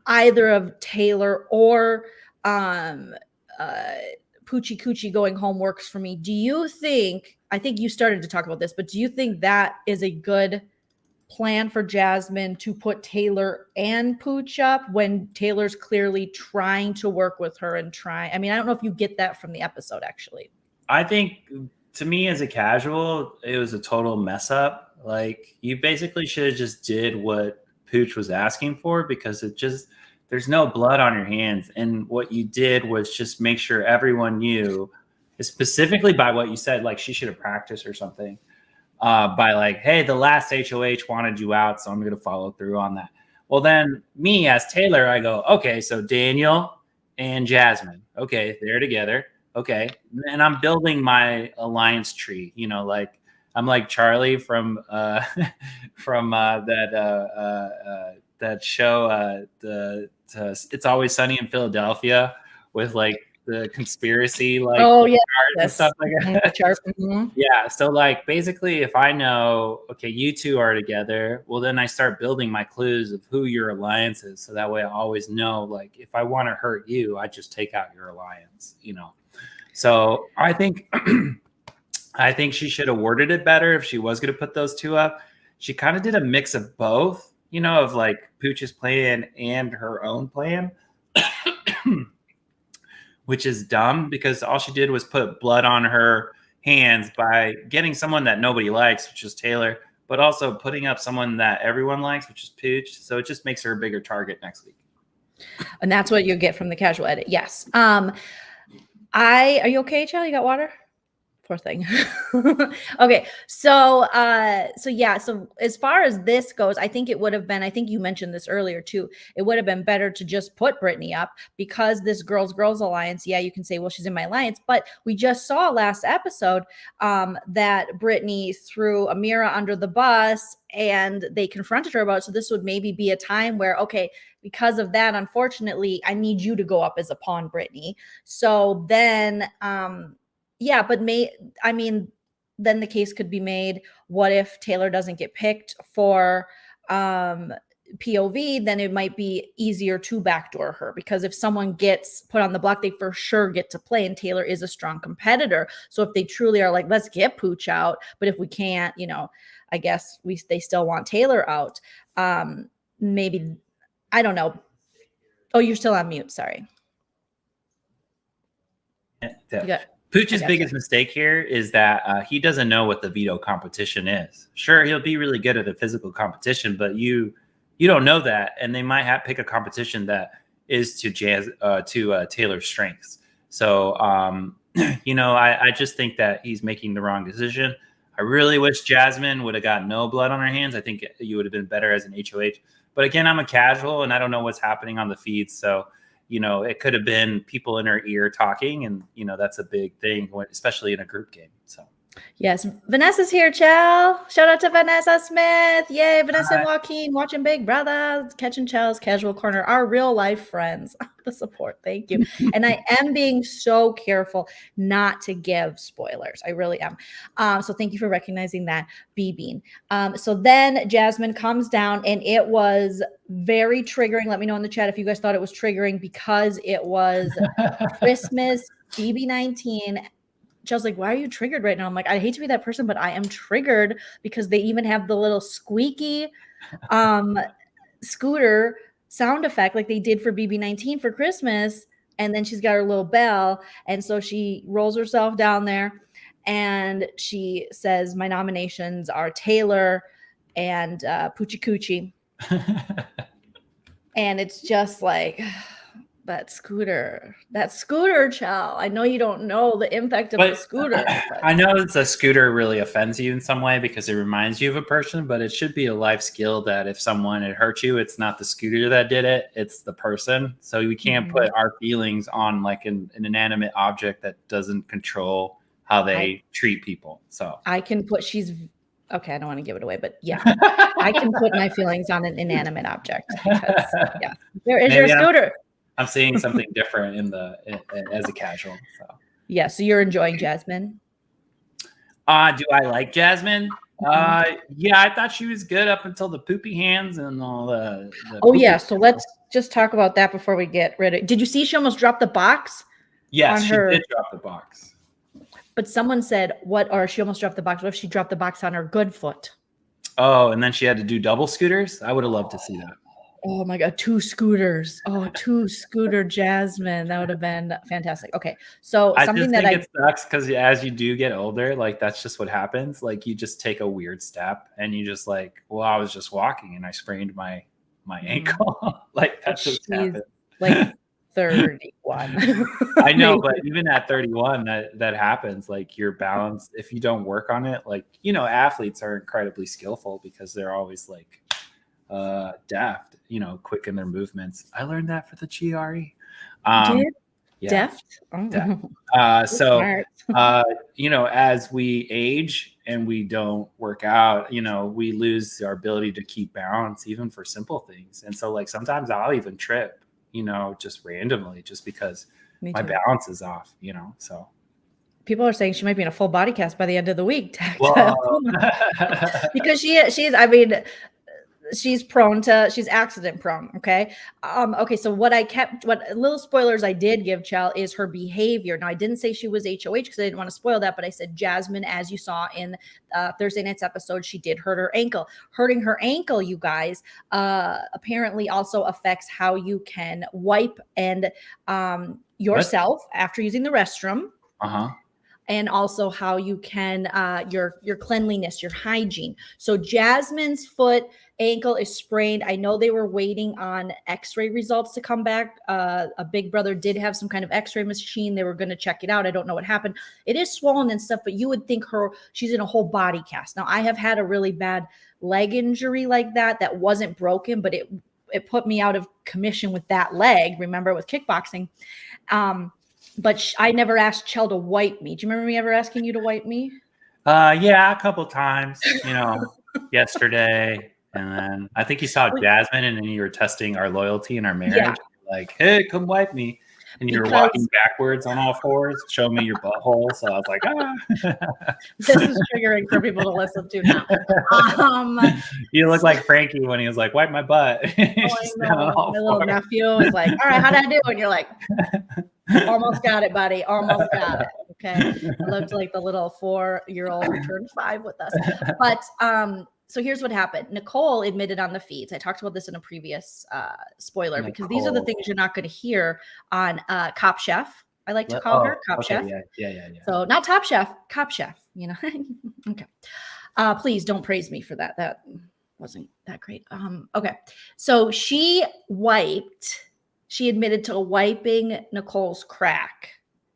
either of Taylor or Poochie Coochie going home works for me. Do you think, I think you started to talk about this, but do you think that is a good plan for Jasmine to put Taylor and Pooch up when Taylor's clearly trying to work with her and I mean, I don't know if you get that from the episode, actually. I think to me as a casual, it was a total mess up. Like you basically should have just did what Pooch was asking for because there's no blood on your hands. And what you did was just make sure everyone knew, specifically by what you said, like she should have practiced or something, by like, hey, the last HOH wanted you out, so I'm going to follow through on that. Well, then me as Taylor, I go, okay, so Daniel and Jasmine, okay, they're together. Okay. And I'm building my alliance tree, like I'm like Charlie from that show, It's Always Sunny in Philadelphia with like the conspiracy, like and stuff like that. Mm-hmm. Yeah. So like basically if I know, okay, you two are together, well then I start building my clues of who your alliance is. So that way I always know, like if I want to hurt you, I just take out your alliance, So I think she should have worded it better if she was going to put those two up. She kind of did a mix of both, of like Pooch's plan and her own plan, which is dumb because all she did was put blood on her hands by getting someone that nobody likes, which is Taylor, but also putting up someone that everyone likes, which is Pooch. So it just makes her a bigger target next week. And that's what you get from the casual edit. Yes. Are you okay, Charlie? You got water? Poor thing. Okay. So yeah, so as far as this goes, I think it would have been, I think you mentioned this earlier too. It would have been better to just put Brittany up because this girls alliance, yeah, you can say, well, she's in my alliance, but we just saw last episode that Brittany threw Amira under the bus and they confronted her about it. So this would maybe be a time where, okay, because of that, unfortunately, I need you to go up as a pawn, Brittany. So then yeah, but I mean, then the case could be made. What if Taylor doesn't get picked for POV? Then it might be easier to backdoor her because if someone gets put on the block, they for sure get to play. And Taylor is a strong competitor. So if they truly are like, let's get Pooch out, but if we can't, I guess they still want Taylor out. Maybe, I don't know. Oh, you're still on mute. Sorry. Pooch's biggest mistake here is that he doesn't know what the veto competition is. Sure, he'll be really good at the physical competition, but you don't know that, and they might pick a competition that is to Taylor's strengths. So, I just think that he's making the wrong decision. I really wish Jasmine would have got no blood on her hands. I think you would have been better as an HOH. But again, I'm a casual, and I don't know what's happening on the feed, so. It could have been people in her ear talking, and that's a big thing, especially in a group game. So yes, Vanessa's here, Chell. Shout out to Vanessa Smith. Yay, Vanessa and Joaquin watching Big Brother, catching Chell's casual corner, our real life friends. The support, thank you. And I am being so careful not to give spoilers. I really am. So thank you for recognizing that, B-Bean. So then Jasmine comes down, and it was very triggering. Let me know in the chat if you guys thought it was triggering because it was Christmas BB19. Chell's like, why are you triggered right now? I'm like, I hate to be that person, but I am triggered because they even have the little squeaky scooter sound effect like they did for BB19 for Christmas. And then she's got her little bell. And so she rolls herself down there and she says, my nominations are Taylor and Poochie Coochie. And it's just like... that scooter, Chell. I know you don't know the impact of the scooter. I know the scooter really offends you in some way because it reminds you of a person, but it should be a life skill that if someone had hurt you, it's not the scooter that did it, it's the person. So we can't put our feelings on like an inanimate object that doesn't control how they treat people. So I can put, okay, I don't want to give it away, but yeah, I can put my feelings on an inanimate object because yeah, there is your scooter. I'm seeing something different as a casual. So. Yeah, so you're enjoying Jasmine? Do I like Jasmine? Yeah, I thought she was good up until the poopy hands and all the yeah, so let's just talk about that before we get rid of. Did you see she almost dropped the box? Yes, she did drop the box. But someone said, she almost dropped the box. What if she dropped the box on her good foot? Oh, and then she had to do double scooters? I would have loved to see that. Oh my God, 2 scooters. Oh, 2 scooter Jasmine. That would have been fantastic. Okay. So I think it sucks because as you do get older, like that's just what happens. Like you just take a weird step and you just like, well, I was just walking and I sprained my ankle. Like that just happened. Like 31. I know, but even at 31, that happens. Like your balance, if you don't work on it, like, athletes are incredibly skillful because they're always like, deft, quick in their movements. I learned that for the GRE. Deft? As we age and we don't work out, we lose our ability to keep balance even for simple things. And so like sometimes I'll even trip, just randomly just because my balance is off, so. People are saying she might be in a full body cast by the end of the week. Because she's accident prone. Okay. Okay. So what little spoilers I did give Chell is her behavior. Now I didn't say she was HOH because I didn't want to spoil that, but I said Jasmine, as you saw in Thursday night's episode, she did hurt her ankle. Hurting her ankle, you guys, apparently also affects how you can wipe and yourself after using the restroom. and also how you can your cleanliness, your hygiene. So Jasmine's foot ankle is sprained. I know they were waiting on x-ray results to come back. A big brother did have some kind of x-ray machine. They were going to check it out. I don't know what happened. It is swollen and stuff, but you would think she's in a whole body cast. Now I have had a really bad leg injury like that wasn't broken, but it put me out of commission with that leg. Remember, with kickboxing. But I never asked Chell to wipe me. Do you remember me ever asking you to wipe me? Yeah, a couple times, yesterday. And then I think you saw Jasmine, and then you were testing our loyalty and our marriage. Yeah. Like, hey, come wipe me. And you were walking backwards on all fours, showing me your butthole. So I was like, This is triggering for people to listen to now. You look like Frankie when he was like, wipe my butt. I know. My little nephew was like, all right, how'd I do? And you're like, almost got it, buddy. Almost got it. Okay. I looked like the little 4-year-old who turned 5 with us. But so here's what happened. Nicole admitted on the feeds. I talked about this in a previous spoiler, because these are the things you're not going to hear on Cop Chef. I like to call her Cop Chef. Yeah. So not Top Chef, Cop Chef, Okay. Please don't praise me for that. That wasn't that great. Okay. So she admitted to wiping Nicole's crack.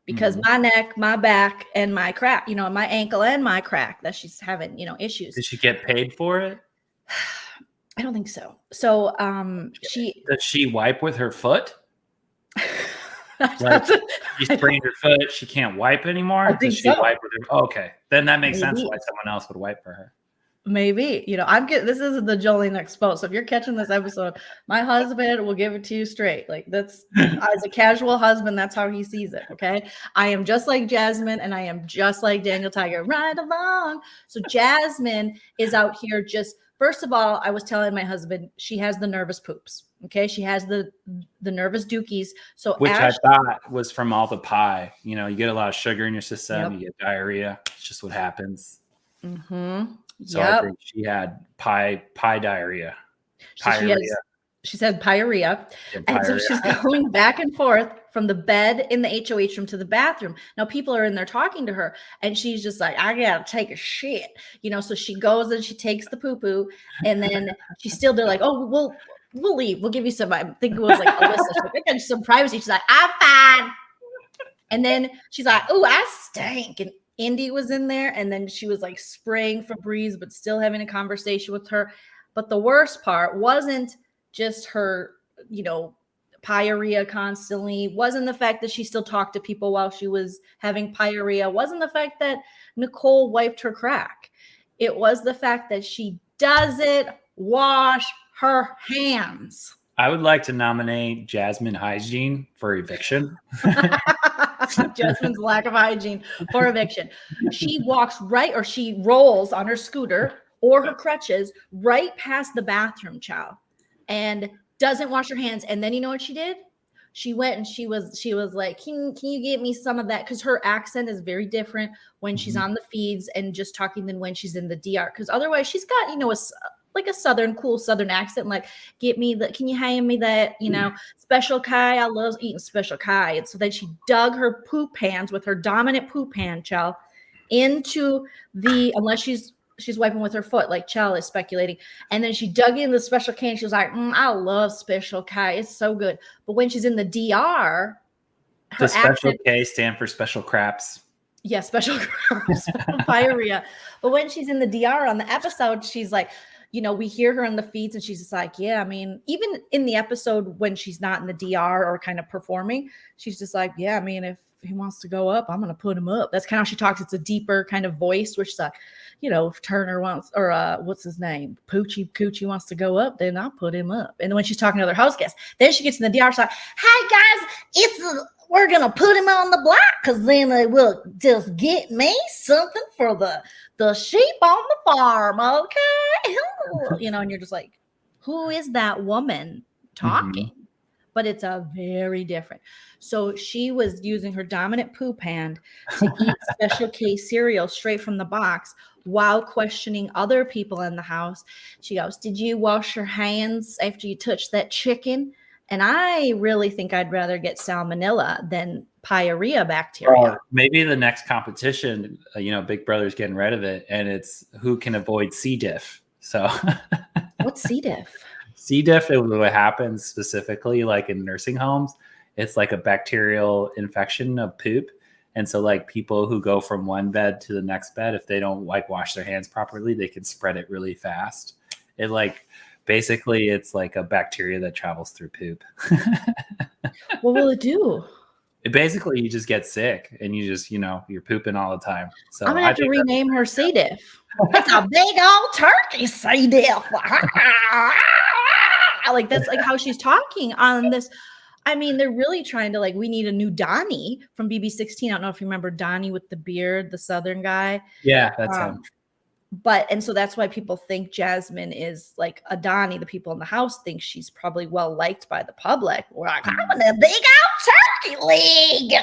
Because my neck, my back, and my crack, my ankle and my crack, that she's having, issues. Did she get paid for it? I don't think so. So Does she wipe with her foot? Like, she sprained her foot, she can't wipe anymore? Does she wipe with her? Okay. Then that makes sense why someone else would wipe for her. Maybe, this is the Joleen Exposed. So if you're catching this episode, my husband will give it to you straight. Like, that's, as a casual husband, that's how he sees it. Okay. I am just like Jasmine, and I am just like Daniel Tiger, right along. So Jasmine is out here first of all, I was telling my husband, she has the nervous poops. Okay. She has the nervous dookies. So which I thought was from all the pie. You get a lot of sugar in your system, you get diarrhea. It's just what happens. Mm-hmm. So I think she had pie diarrhea. She said pyorrhea. And so she's going back and forth from the bed in the HOH room to the bathroom. Now people are in there talking to her, and she's just like, I gotta take a shit. So she goes and she takes the poo-poo, and then they're like, oh, we'll leave. We'll give you some, I think it was like Alyssa, some privacy. She's like, I'm fine. And then she's like, oh, I stink. And Indy was in there, and then she was like spraying Febreze, but still having a conversation with her. But the worst part wasn't just her, pyorrhea constantly, wasn't the fact that she still talked to people while she was having pyorrhea, wasn't the fact that Nicole wiped her crack. It was the fact that she doesn't wash her hands. I would like to nominate Jasmine Hygiene for eviction. Jasmine's lack of hygiene for eviction. She rolls on her scooter or her crutches right past the bathroom, child, and doesn't wash her hands. And then you know what she did? She went and she was like, can you get me some of that? Because her accent is very different when she's on the feeds and just talking than when she's in the DR. Because otherwise she's got, a cool Southern accent, like, can you hand me that, Special Kai? I love eating Special Kai. And so then she dug her poop hands with her dominant poop hand, Chell, into unless she's wiping with her foot, like Chell is speculating. And then she dug in the Special K, and she was like, I love Special K. It's so good. But when she's in the DR, does Special K stand for special craps? Yeah, special craps. Pyorrhea. But when she's in the DR on the episode, she's like, we hear her on the feeds, and she's just like, yeah, I mean, even in the episode when she's not in the DR or kind of performing, she's just like, yeah, I mean, if he wants to go up, I'm going to put him up. That's kind of how she talks. It's a deeper kind of voice, which is like, if Turner wants, or what's his name? Coochie wants to go up, then I'll put him up. And then when she's talking to other host guests, then she gets in the DR, she's like, hey guys, we're going to put him on the block, because then they will just get me something for the sheep on the farm, okay? And you're just like, who is that woman talking? Mm-hmm. But it's a very different. So she was using her dominant poop hand to eat Special K cereal straight from the box while questioning other people in the house. She goes, did you wash your hands after you touched that chicken? And I really think I'd rather get salmonella than pyorrhea bacteria. Maybe the next competition, Big Brother's getting rid of it, and it's who can avoid C. diff. So What's C. diff? C. diff is what happens specifically like in nursing homes. It's like a bacterial infection of poop. And so like people who go from one bed to the next bed, if they don't like wash their hands properly, they can spread it really fast. It like basically it's like a bacteria that travels through poop. What will it do? Basically you just get sick and you just, you're pooping all the time. So I'm gonna have to rename her C. diff. That's a big old turkey, C. diff. Like that's like how she's talking on this. I mean, they're really trying to like, we need a new Donnie from BB16. I don't know if you remember Donnie with the beard, the Southern guy. Yeah, that's him. And so that's why people think Jasmine is like a Donnie. The people in the house think she's probably well liked by the public. We're like, I'm in a big old turkey league.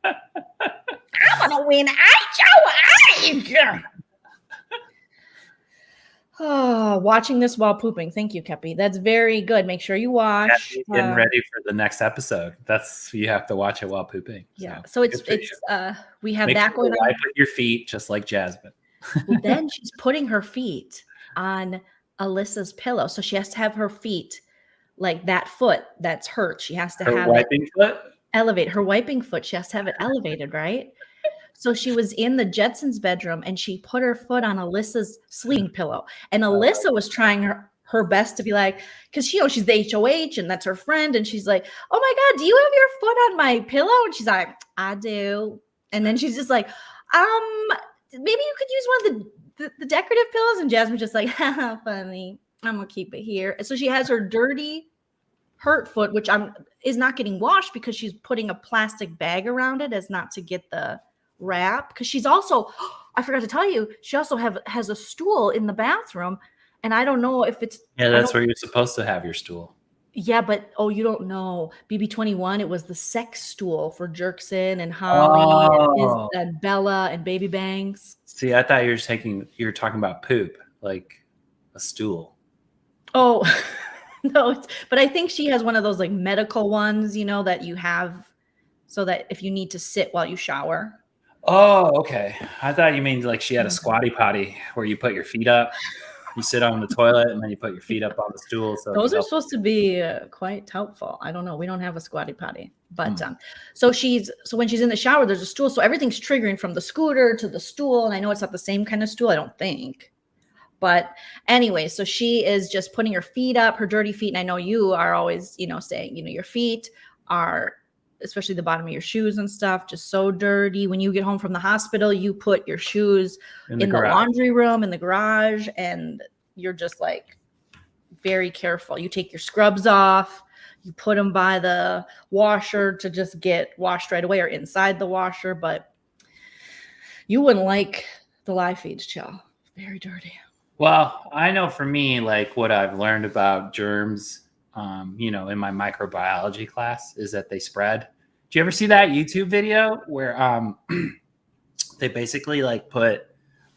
I'm gonna win HOH. Oh, watching this while pooping. Thank you, Kepi. That's very good. Make sure you watch. Getting ready for the next episode. You have to watch it while pooping. Yeah. So it's we have Make that sure going on. wipe with your feet, just like Jasmine. Well, then she's putting her feet on Alyssa's pillow. So she has to have her feet like that foot that's hurt. She has to have wiping foot? Elevate her wiping foot. She has to have it elevated, right? So she was in the Jetsons' bedroom and she put her foot on Alyssa's sleeping pillow. And Alyssa was trying her best to be like, because she's the HOH and that's her friend. And she's like, oh my God, do you have your foot on my pillow? And she's like, I do. And then she's just like, maybe you could use one of the decorative pillows. And Jasmine's just like, haha, funny. I'm gonna keep it here. And so she has her dirty hurt foot, which is not getting washed because she's putting a plastic bag around it as not to get the wrap. Because she's also, I forgot to tell you, she also has a stool in the bathroom. And I don't know if it's that's where you're supposed to have your stool. Yeah, but you don't know. BB21, it was the sex stool for Jerkson and Holly and Bella and Baby Bangs. See, I thought you were talking about poop, like a stool. Oh, no, but I think she has one of those like medical ones, that you have so that if you need to sit while you shower. Oh, okay. I thought you mean like she had a squatty potty where you put your feet up. You sit on the toilet and then you put your feet up on the stool. So those are supposed to be quite helpful. I don't know. We don't have a squatty potty, but so when she's in the shower, there's a stool. So everything's triggering from the scooter to the stool. And I know it's not the same kind of stool. I don't think. But anyway, so she is just putting her feet up, her dirty feet. And I know you are always, saying, your feet are, especially the bottom of your shoes and stuff, just so dirty. When you get home from the hospital, you put your shoes in the laundry room, in the garage, and you're just like very careful. You take your scrubs off, you put them by the washer to just get washed right away or inside the washer. But you wouldn't like the live feeds, chill. Very dirty. Well, I know for me, like what I've learned about germs, in my microbiology class is that they spread. Do you ever see that YouTube video where they basically like put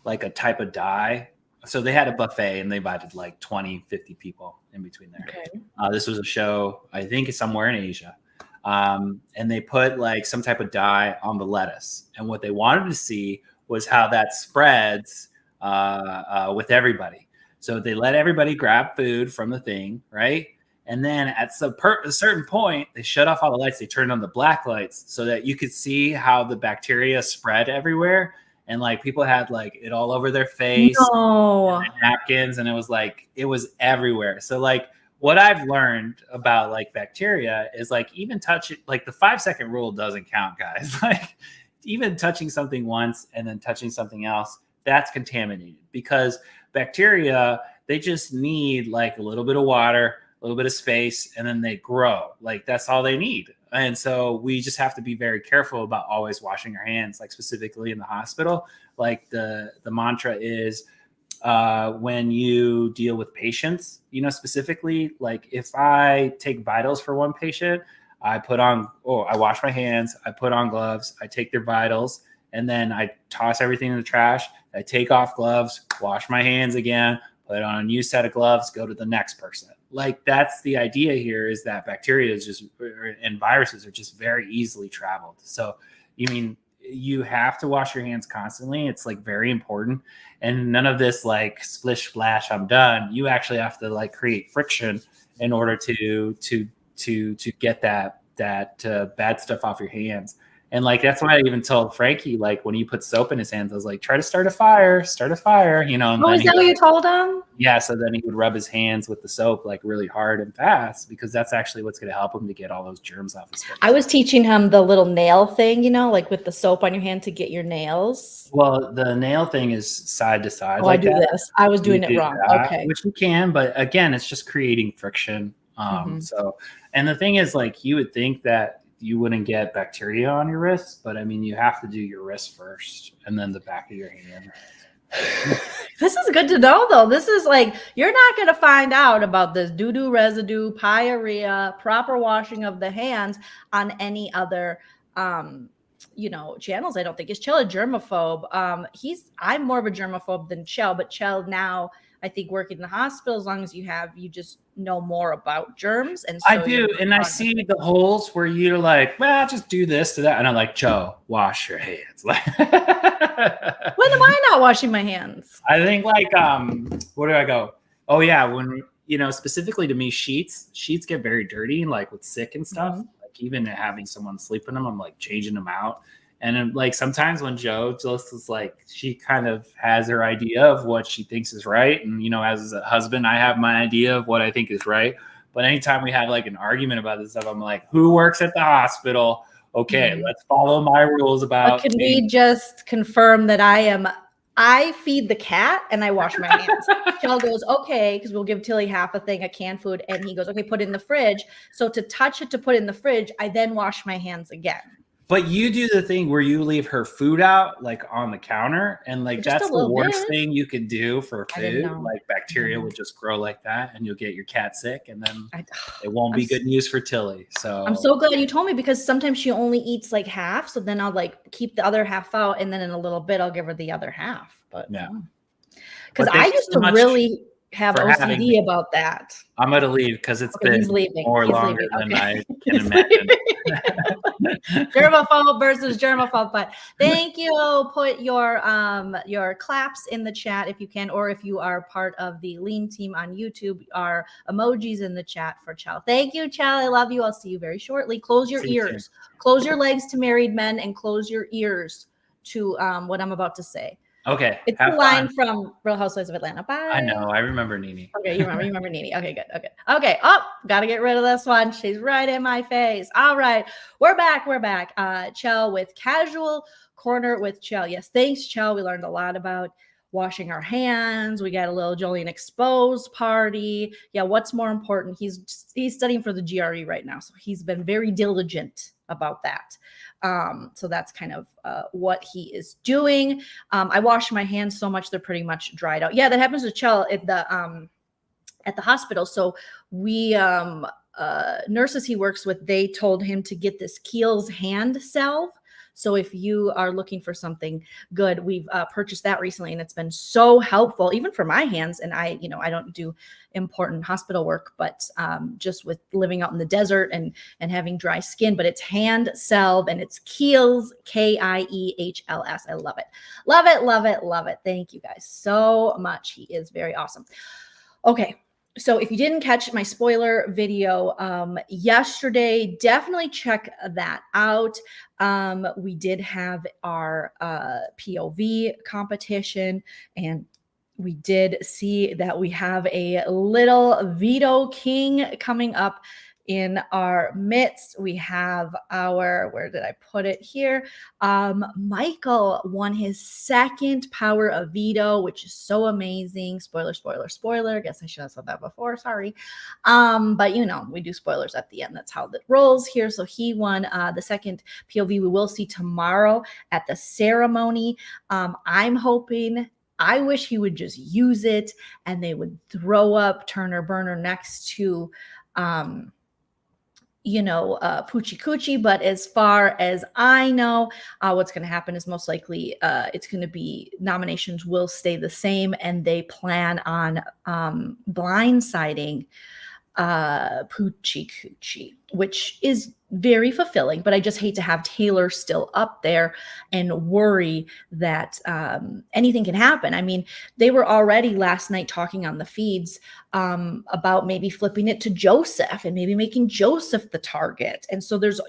like a type of dye? So they had a buffet and they invited like 20, 50 people in between there. Okay. This was a show, I think it's somewhere in Asia. And they put like some type of dye on the lettuce. And what they wanted to see was how that spreads with everybody. So they let everybody grab food from the thing, right? And then at a certain point, they shut off all the lights. They turned on the black lights so that you could see how the bacteria spread everywhere. And like people had like it all over their face, and napkins, and it was everywhere. So like what I've learned about like bacteria is like even touch it, like the 5-second rule doesn't count, guys. Like even touching something once and then touching something else, that's contaminated because bacteria, they just need like a little bit of water, a little bit of space, and then they grow. Like that's all they need. And so we just have to be very careful about always washing our hands, like specifically in the hospital. Like the mantra is when you deal with patients, specifically, like if I take vitals for one patient, I wash my hands, I put on gloves, I take their vitals, and then I toss everything in the trash. I take off gloves, wash my hands again, put on a new set of gloves, go to the next person. Like that's the idea here, is that bacteria is just, and viruses are just very easily traveled. So you have to wash your hands constantly. It's like very important. And none of this like splish splash, I'm done. You actually have to like create friction in order to get that bad stuff off your hands. And like that's why I even told Frankie, like when he put soap in his hands, I was like, try to start a fire, And Oh, is that what you told him? Yeah, so then he would rub his hands with the soap like really hard and fast, because that's actually what's going to help him to get all those germs off his face. I was teaching him the little nail thing, like with the soap on your hand to get your nails. Well, the nail thing is side to side. Oh, like I do that. This. I was doing it wrong. Okay. Which you can, but again, it's just creating friction. So, and the thing is, like, you would think that you wouldn't get bacteria on your wrists, but I mean, you have to do your wrist first and then the back of your hand. This is good to know, though. This is like, you're not going to find out about this doo-doo residue, pyorrhea, proper washing of the hands on any other, channels. I don't think. Is Chell a germaphobe? I'm more of a germaphobe than Chell, but Chell now, I think, working in the hospital, as long as you just know more about germs. And so I do. And I see the holes where you're like, well, just do this to that. And I'm like, Joe, wash your hands. When am I not washing my hands? I think like, where do I go? Oh yeah. When, specifically to me, sheets get very dirty, like with sick and stuff. Like even having someone sleep in them, I'm like changing them out. And then, like sometimes when Joe just is like, she kind of has her idea of what she thinks is right. And, as a husband, I have my idea of what I think is right. But anytime we have like an argument about this stuff, I'm like, who works at the hospital? Okay, let's follow my rules about. But can we just confirm that I feed the cat and I wash my hands? Chell goes, okay, because we'll give Tilly half a thing of canned food. And he goes, okay, put it in the fridge. So to touch it, to put it in the fridge, I then wash my hands again. But you do the thing where you leave her food out, like on the counter, and like that's the worst thing you could do for food. Like bacteria would just grow like that, and you'll get your cat sick, and then it won't be good news for Tilly. So I'm so glad you told me, because sometimes she only eats like half, so then I'll like keep the other half out, and then in a little bit I'll give her the other half. But yeah, because I used to really have OCD about that. I'm gonna leave because it's been more longer than I can imagine. Germaphobe versus germaphobe. But thank you. Put your claps in the chat if you can, or if you are part of the Lean team on YouTube, our emojis in the chat for Chell. Thank you, Chell. I love you. I'll see you very shortly. Close your ears. Close your legs to married men, and close your ears to what I'm about to say. Okay. It's a line from Real Housewives of Atlanta. Bye. I know. I remember Nene. Okay, you remember Nene. Okay, good. Okay. Oh, got to get rid of this one. She's right in my face. All right. We're back. Chell with Casual Corner with Chell. Yes, thanks, Chell. We learned a lot about washing our hands. We got a little Joleen Exposed party. Yeah, what's more important? He's studying for the GRE right now, so he's been very diligent about that. So that's kind of what he is doing. I wash my hands so much they're pretty much dried out. Yeah, that happens to Chell at the hospital. So we nurses he works with, they told him to get this Kiehl's hand salve. So if you are looking for something good, we've purchased that recently, and it's been so helpful, even for my hands. And I don't do important hospital work, but just with living out in the desert and having dry skin. But it's hand salve, and it's Kiehl's, Kiehls. I love it. Thank you guys so much. He is very awesome. Okay. So if you didn't catch my spoiler video yesterday, definitely check that out. We did have our POV competition, and we did see that we have a little veto king coming up in our midst. We have where did I put it here? Michael won his second power of veto, which is so amazing. Spoiler. Guess I should have said that before. Sorry. But we do spoilers at the end. That's how it rolls here. So he won the second POV. We will see tomorrow at the ceremony. I'm hoping, I wish he would just use it and they would throw up Turner Burner next to Poochie Coochie. But as far as I know, what's going to happen is most likely it's going to be nominations will stay the same, and they plan on blindsiding Poochie Coochie, which is very fulfilling. But I just hate to have Taylor still up there and worry that anything can happen. I mean, they were already last night talking on the feeds about maybe flipping it to Joseph and maybe making Joseph the target. And so there's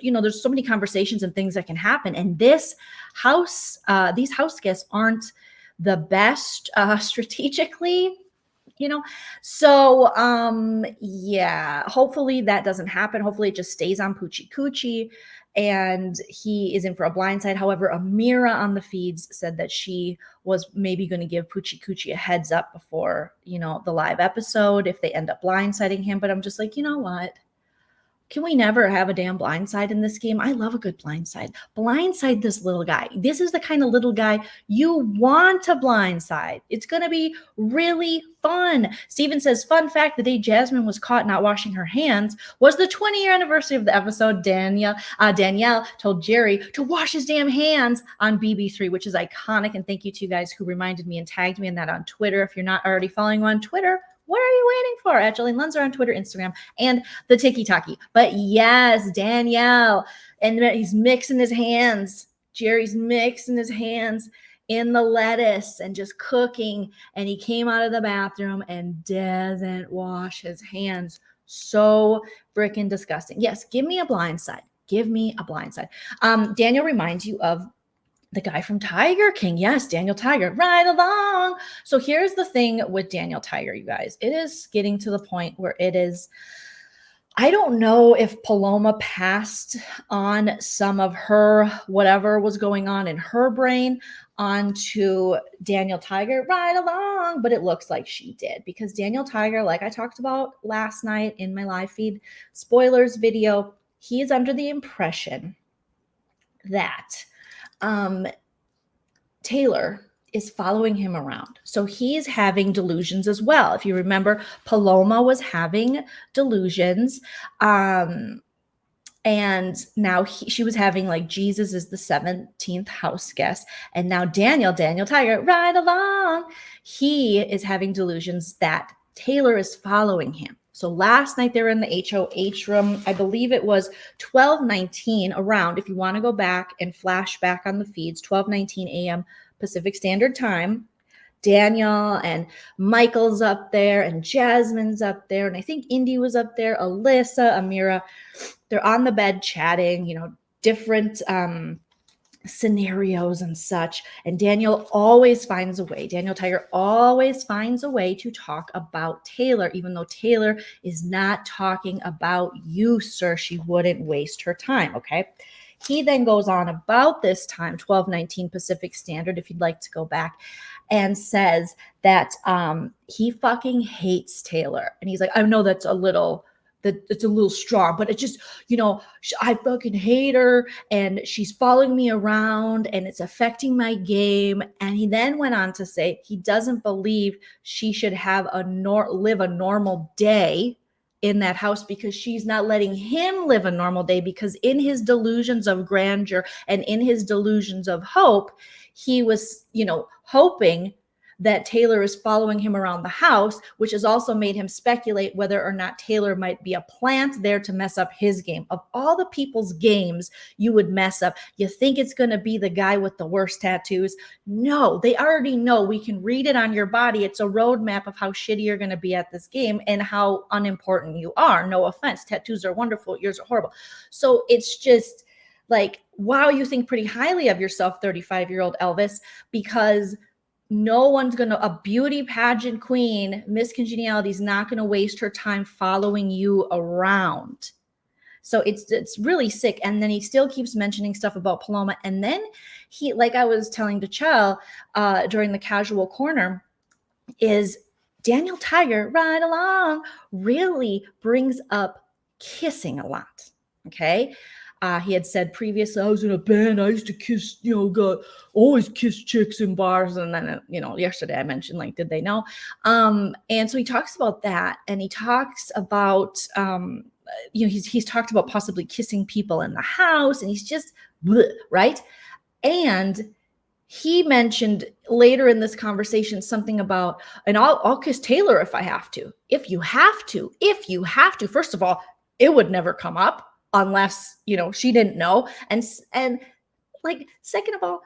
so many conversations and things that can happen. And these house guests aren't the best strategically. So yeah, hopefully that doesn't happen. Hopefully it just stays on Poochie Coochie and he is in for a blindside. However, Amira on the feeds said that she was maybe going to give Poochie Coochie a heads up before, the live episode if they end up blindsiding him. But I'm just like, you know what? Can we never have a damn blindside in this game? I love a good blindside. Blindside this little guy. This is the kind of little guy you want to blindside. It's going to be really fun. Steven says, fun fact, the day Jasmine was caught not washing her hands was the 20-year anniversary of the episode. Danielle told Jerry to wash his damn hands on BB3, which is iconic. And thank you to you guys who reminded me and tagged me in that on Twitter. If you're not already following on Twitter, what are you waiting for? At Joleen Lunzer on Twitter, Instagram, and the Tiki-Taki. But yes, Danielle, and he's mixing his hands. Jerry's mixing his hands in the lettuce and just cooking. And he came out of the bathroom and doesn't wash his hands. So freaking disgusting. Yes, give me a blindside. Give me a blindside. Daniel reminds you of the guy from Tiger King. Yes, Daniel Tiger, right along. So here's the thing with Daniel Tiger, you guys. It is getting to the point where it is, I don't know if Paloma passed on some of her, whatever was going on in her brain onto Daniel Tiger right along, but it looks like she did, because Daniel Tiger, like I talked about last night in my live feed, spoilers video, he is under the impression that Taylor is following him around. So he's having delusions as well. If you remember, Paloma was having delusions. And now she was having like Jesus is the 17th house guest. And now Daniel Tiger, right along, he is having delusions that Taylor is following him. So last night they were in the HOH room. I believe it was 12:19 around. If you want to go back and flash back on the feeds, 12:19 a.m. Pacific Standard Time. Daniel and Michael's up there and Jasmine's up there. And I think Indy was up there. Alyssa, Amira, they're on the bed chatting, different scenarios and such. And Daniel always finds a way. Daniel Tiger always finds a way to talk about Taylor, even though Taylor is not talking about you, sir. She wouldn't waste her time. Okay. He then goes on about this time, 12:19 Pacific Standard, if you'd like to go back, and says that he fucking hates Taylor. And he's like, I know it's a little strong, but it just, I fucking hate her and she's following me around and it's affecting my game. And he then went on to say he doesn't believe she should have live a normal day in that house because she's not letting him live a normal day, because in his delusions of grandeur and in his delusions of hope, he was, hoping that Taylor is following him around the house, which has also made him speculate whether or not Taylor might be a plant there to mess up his game. Of all the people's games you would mess up, you think it's going to be the guy with the worst tattoos? No, they already know. We can read it on your body. It's a roadmap of how shitty you're going to be at this game and how unimportant you are. No offense. Tattoos are wonderful. Yours are horrible. So it's just like, wow, you think pretty highly of yourself, 35-year-old Elvis, because no one's a beauty pageant queen, Miss Congeniality, is not going to waste her time following you around. So it's really sick. And then he still keeps mentioning stuff about Paloma. And then he, like I was telling Dechelle during the casual corner, is Daniel Tiger right along really brings up kissing a lot. Okay. He had said previously, I was in a band. I used to kiss, always kiss chicks in bars. And then, yesterday I mentioned, like, did they know? And so he talks about that. And he talks about, he's talked about possibly kissing people in the house, and he's just bleh, right? And he mentioned later in this conversation something about, and I'll kiss Taylor if I have to. If you have to. First of all, it would never come up unless, she didn't know. And like, second of all,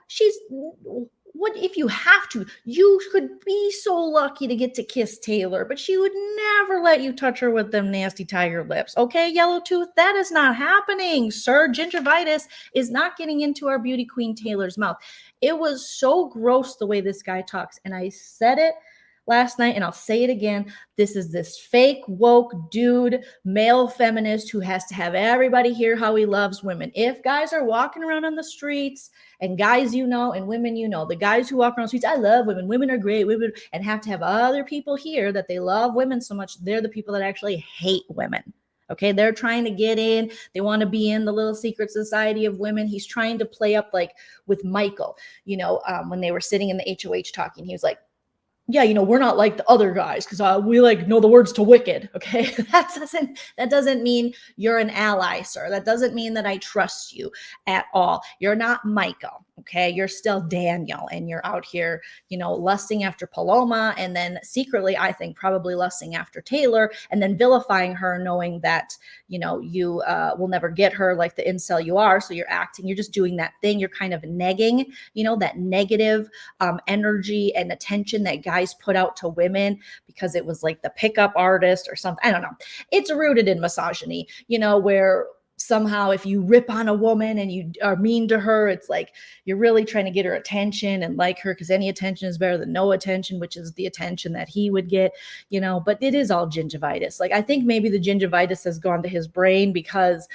what if you have to? You could be so lucky to get to kiss Taylor, but she would never let you touch her with them nasty tiger lips. Okay, Yellow Tooth, that is not happening, sir. Gingivitis is not getting into our beauty queen Taylor's mouth. It was so gross the way this guy talks. And I said it last night, and I'll say it again. This is this fake woke dude, male feminist, who has to have everybody hear how he loves women. If guys are walking around on the streets, and guys, and women, the guys who walk around the streets, I love women are great, women, and have to have other people hear that they love women so much, they're the people that actually hate women. Okay, they're trying to get in. They want to be in the little secret society of women. He's trying to play up like with Michael, when they were sitting in the HOH talking, he was like, yeah, we're not like the other guys because we know the words to wicked. Okay. That doesn't mean you're an ally, sir. That doesn't mean that I trust you at all. You're not Michael. Okay. You're still Daniel, and you're out here, lusting after Paloma, and then secretly, I think, probably lusting after Taylor, and then vilifying her, knowing that, you will never get her like the incel you are. So you're just doing that thing. You're kind of negging, that negative energy and attention that guys put out to women because it was like the pickup artist or something. I don't know. It's rooted in misogyny, where somehow if you rip on a woman and you are mean to her, it's like you're really trying to get her attention and like her, because any attention is better than no attention, which is the attention that he would get, but it is all gingivitis. Like, I think maybe the gingivitis has gone to his brain because,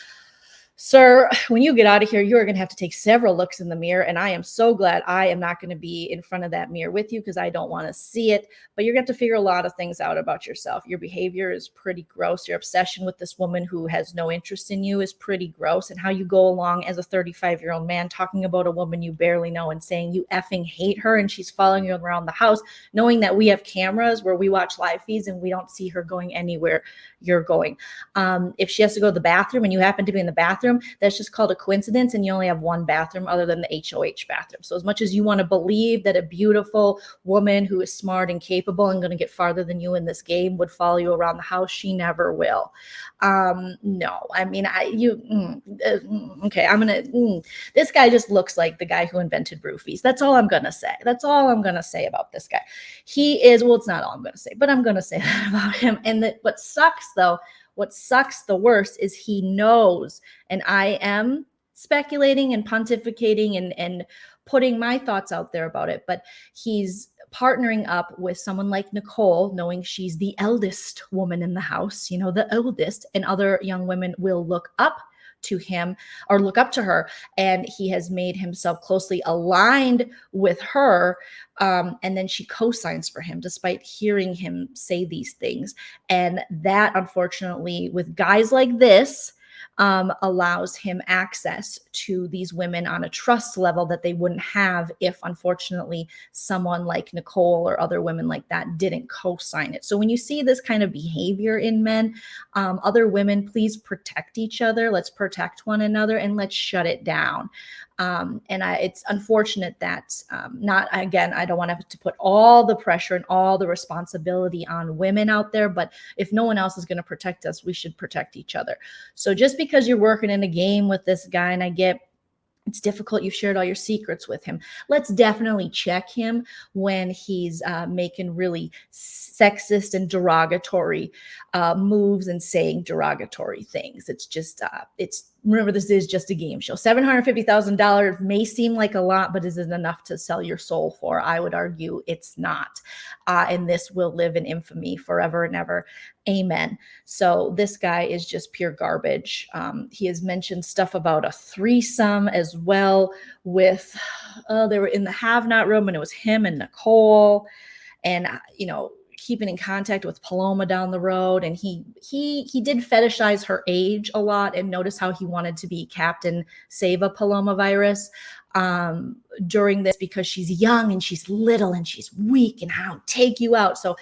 sir, when you get out of here, you're going to have to take several looks in the mirror. And I am so glad I am not going to be in front of that mirror with you, because I don't want to see it. But you're going to have to figure a lot of things out about yourself. Your behavior is pretty gross. Your obsession with this woman who has no interest in you is pretty gross. And how you go along as a 35-year-old man talking about a woman you barely know and saying you effing hate her and she's following you around the house, knowing that we have cameras where we watch live feeds and we don't see her going anywhere you're going. If she has to go to the bathroom and you happen to be in the bathroom, that's just called a coincidence, and you only have one bathroom other than the HOH bathroom. So as much as you want to believe that a beautiful woman who is smart and capable and going to get farther than you in this game would follow you around the house, she never will. No, I mean, this guy just looks like the guy who invented roofies. That's all I'm going to say. That's all I'm going to say about this guy. It's not all I'm going to say, but I'm going to say that about him. And what sucks the worst is he knows, and I am speculating and pontificating and putting my thoughts out there about it, but he's partnering up with someone like Nicole, knowing she's the eldest woman in the house, the eldest, and other young women will look up to him or look up to her. And he has made himself closely aligned with her. And then she co-signs for him despite hearing him say these things. And that, unfortunately, with guys like this, allows him access to these women on a trust level that they wouldn't have if, unfortunately, someone like Nicole or other women like that didn't co-sign it. So when you see this kind of behavior in men, other women, please protect each other. Let's protect one another and let's shut it down. It's unfortunate that I don't want to put all the pressure and all the responsibility on women out there, but if no one else is going to protect us, we should protect each other. So just because you're working in a game with this guy, and I get it's difficult, you've shared all your secrets with him, let's definitely check him when he's making really sexist and derogatory moves and saying derogatory things. It's just, remember, this is just a game show. $750,000 may seem like a lot, but is it enough to sell your soul for? I would argue it's not. And this will live in infamy forever and ever. Amen. So this guy is just pure garbage. He has mentioned stuff about a threesome as well with, they were in the have-not room and it was him and Nicole, and, keeping in contact with Paloma down the road. And he did fetishize her age a lot, and notice how he wanted to be Captain Save-A Paloma Virus during this, because she's young and she's little and she's weak and I'll take you out. So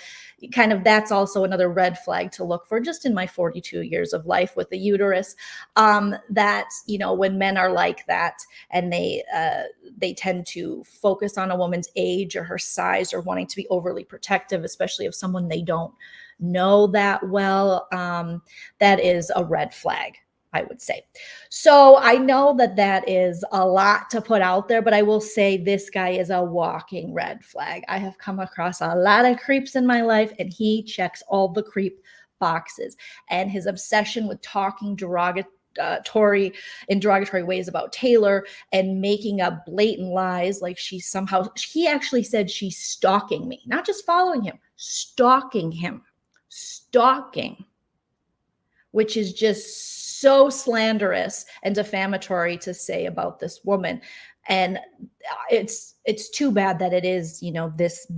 kind of, that's also another red flag to look for just in my 42 years of life with the uterus. That, you know, when men are like that and they tend to focus on a woman's age or her size or wanting to be overly protective, especially of someone they don't know that well, that is a red flag, I would say. So I know that that is a lot to put out there, but I will say this guy is a walking red flag. I have come across a lot of creeps in my life, and he checks all the creep boxes. And his obsession with talking derogatory ways about Taylor and making up blatant lies, like he actually said she's stalking me, not just following him, stalking him, which is just so slanderous and defamatory to say about this woman. And it's too bad that it is, you know, this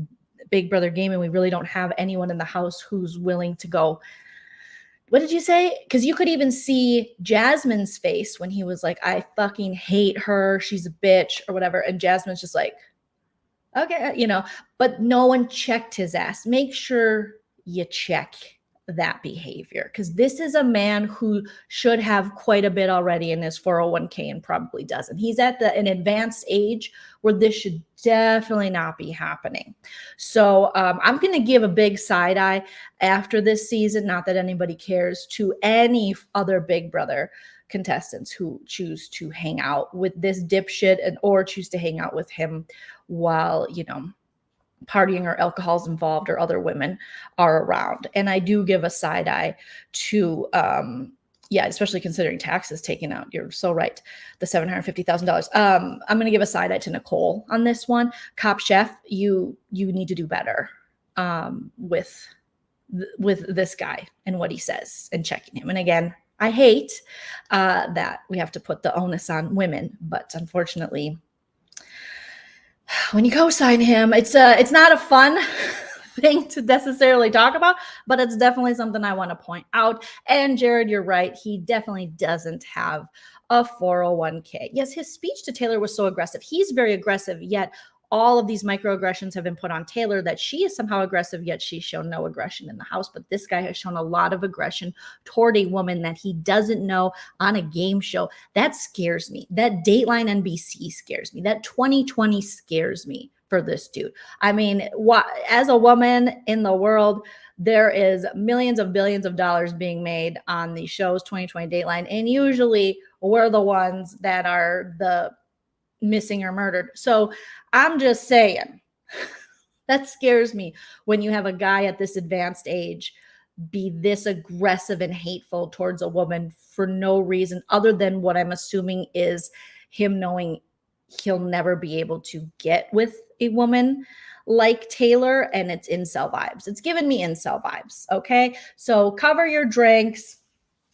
Big Brother game, and we really don't have anyone in the house who's willing to go, what did you say? Because you could even see Jasmine's face when he was like, I fucking hate her, she's a bitch, or whatever. And Jasmine's just like, okay, you know, but no one checked his ass. Make sure you check that behavior, because this is a man who should have quite a bit already in his 401k and probably doesn't. He's at an advanced age where this should definitely not be happening. So I'm going to give a big side eye after this season, not that anybody cares, to any other Big Brother contestants who choose to hang out with this dipshit or choose to hang out with him while, you know, partying or alcohol's involved or other women are around. And I do give a side eye to, especially considering taxes taken out. You're so right. The $750,000. I'm going to give a side eye to Nicole on this one. Cop Chef, you need to do better with this guy and what he says and checking him. And again, I hate that we have to put the onus on women, but unfortunately, when you co-sign him, it's not a fun thing to necessarily talk about, but it's definitely something I want to point out. And Jared, you're right. He definitely doesn't have a 401k. Yes, his speech to Taylor was so aggressive. He's very aggressive, yet all of these microaggressions have been put on Taylor that she is somehow aggressive, yet she's shown no aggression in the house. But this guy has shown a lot of aggression toward a woman that he doesn't know on a game show. That scares me. That Dateline NBC scares me. That 2020 scares me for this dude. I mean, as a woman in the world, there is millions of billions of dollars being made on these shows, 2020 Dateline, and usually we're the ones that are the missing or murdered. So I'm just saying, that scares me when you have a guy at this advanced age be this aggressive and hateful towards a woman for no reason other than what I'm assuming is him knowing he'll never be able to get with a woman like Taylor, and it's incel vibes. It's giving me incel vibes, okay? So cover your drinks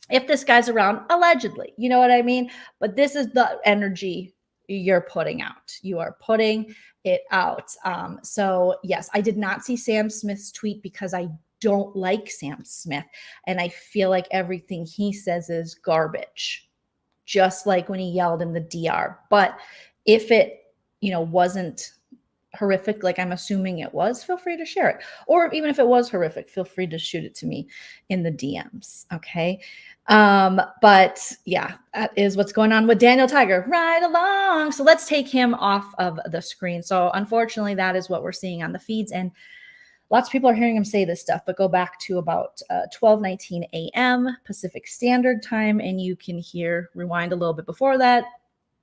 if this guy's around, allegedly, you know what I mean? But this is the energy you're putting out. You are putting it out. So yes, I did not see Sam Smith's tweet because I don't like Sam Smith. And I feel like everything he says is garbage, just like when he yelled in the DR. But if it, wasn't horrific, like I'm assuming it was, feel free to share it. Or even if it was horrific, feel free to shoot it to me in the DMs. Okay. But yeah, that is what's going on with Daniel Tiger right along. So let's take him off of the screen. So unfortunately, that is what we're seeing on the feeds. And lots of people are hearing him say this stuff, but go back to about 12:19 a.m. Pacific Standard Time, and you can rewind a little bit before that,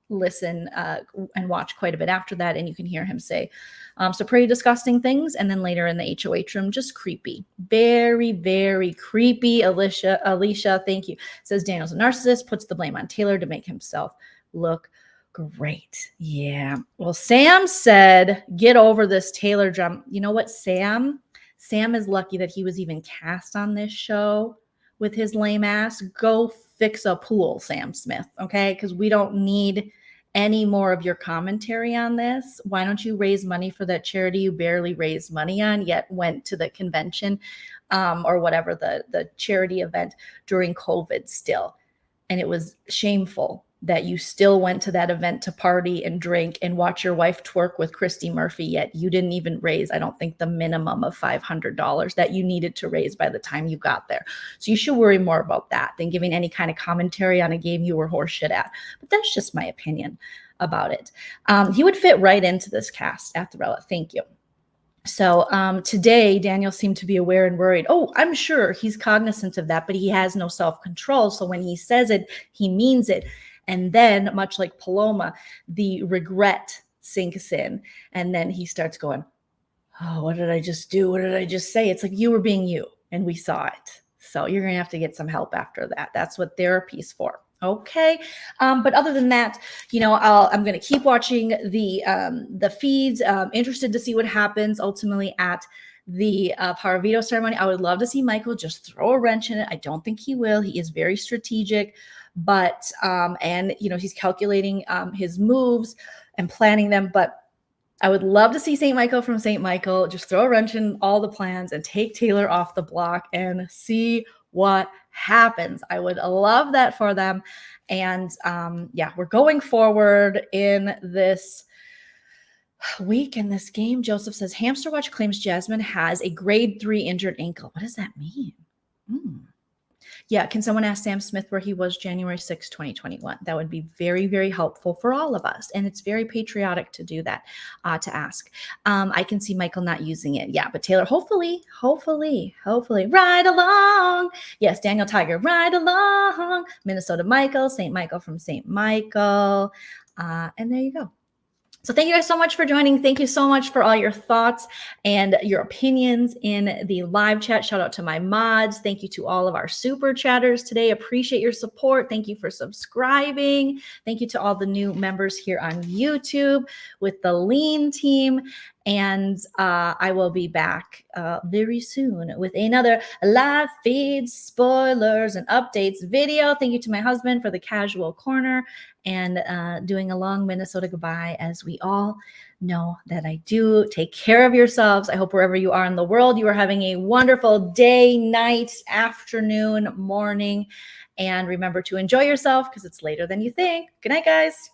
listen and watch quite a bit after that, and you can hear him say some pretty disgusting things. And then later in the HOH room, just creepy, very, very creepy. Alicia, thank you, says Daniel's a narcissist, puts the blame on Taylor to make himself look great. Yeah. Well, Sam said, get over this Taylor drama. You know what, Sam is lucky that he was even cast on this show with his lame ass. Go fix a pool, Sam Smith. Okay. Because we don't need any more of your commentary on this. Why don't you raise money for that charity you barely raised money on, yet went to the convention or whatever, the charity event during COVID still. And it was shameful that you still went to that event to party and drink and watch your wife twerk with Christy Murphy, yet you didn't even raise, I don't think, the minimum of $500 that you needed to raise by the time you got there. So you should worry more about that than giving any kind of commentary on a game you were horseshit at. But that's just my opinion about it. He would fit right into this cast, Atharella. Thank you. So today, Daniel seemed to be aware and worried. Oh, I'm sure he's cognizant of that, but he has no self-control. So when he says it, he means it. And then, much like Paloma, the regret sinks in. And then he starts going, oh, what did I just do? What did I just say? It's like you were being you, and we saw it. So you're going to have to get some help after that. That's what therapy's for. Okay. But other than that, I'm going to keep watching the feeds. Interested to see what happens ultimately at the Paravito ceremony. I would love to see Michael just throw a wrench in it. I don't think he will. He is very strategic, but he's calculating his moves and planning them. But I would love to see St. Michael from St. Michael just throw a wrench in all the plans and take Taylor off the block and see what happens. I would love that for them. And we're going forward in this week in this game. Joseph says, Hamster Watch claims Jasmine has a grade 3 injured ankle. What does that mean? Yeah, can someone ask Sam Smith where he was January 6, 2021? That would be very, very helpful for all of us. And it's very patriotic to do that, to ask. I can see Michael not using it. Yeah, but Taylor, hopefully, ride along. Yes, Daniel Tiger, ride along. Minnesota Michael, St. Michael from St. Michael. And there you go. So thank you guys so much for joining. Thank you so much for all your thoughts and your opinions in the live chat. Shout out to my mods. Thank you to all of our super chatters today. Appreciate your support. Thank you for subscribing. Thank you to all the new members here on YouTube with the Lean team. And I will be back very soon with another live feed, spoilers, and updates video. Thank you to my husband for the casual corner and doing a long Minnesota goodbye, as we all know that I do. Take care of yourselves. I hope wherever you are in the world, you are having a wonderful day, night, afternoon, morning. And remember to enjoy yourself because it's later than you think. Good night, guys.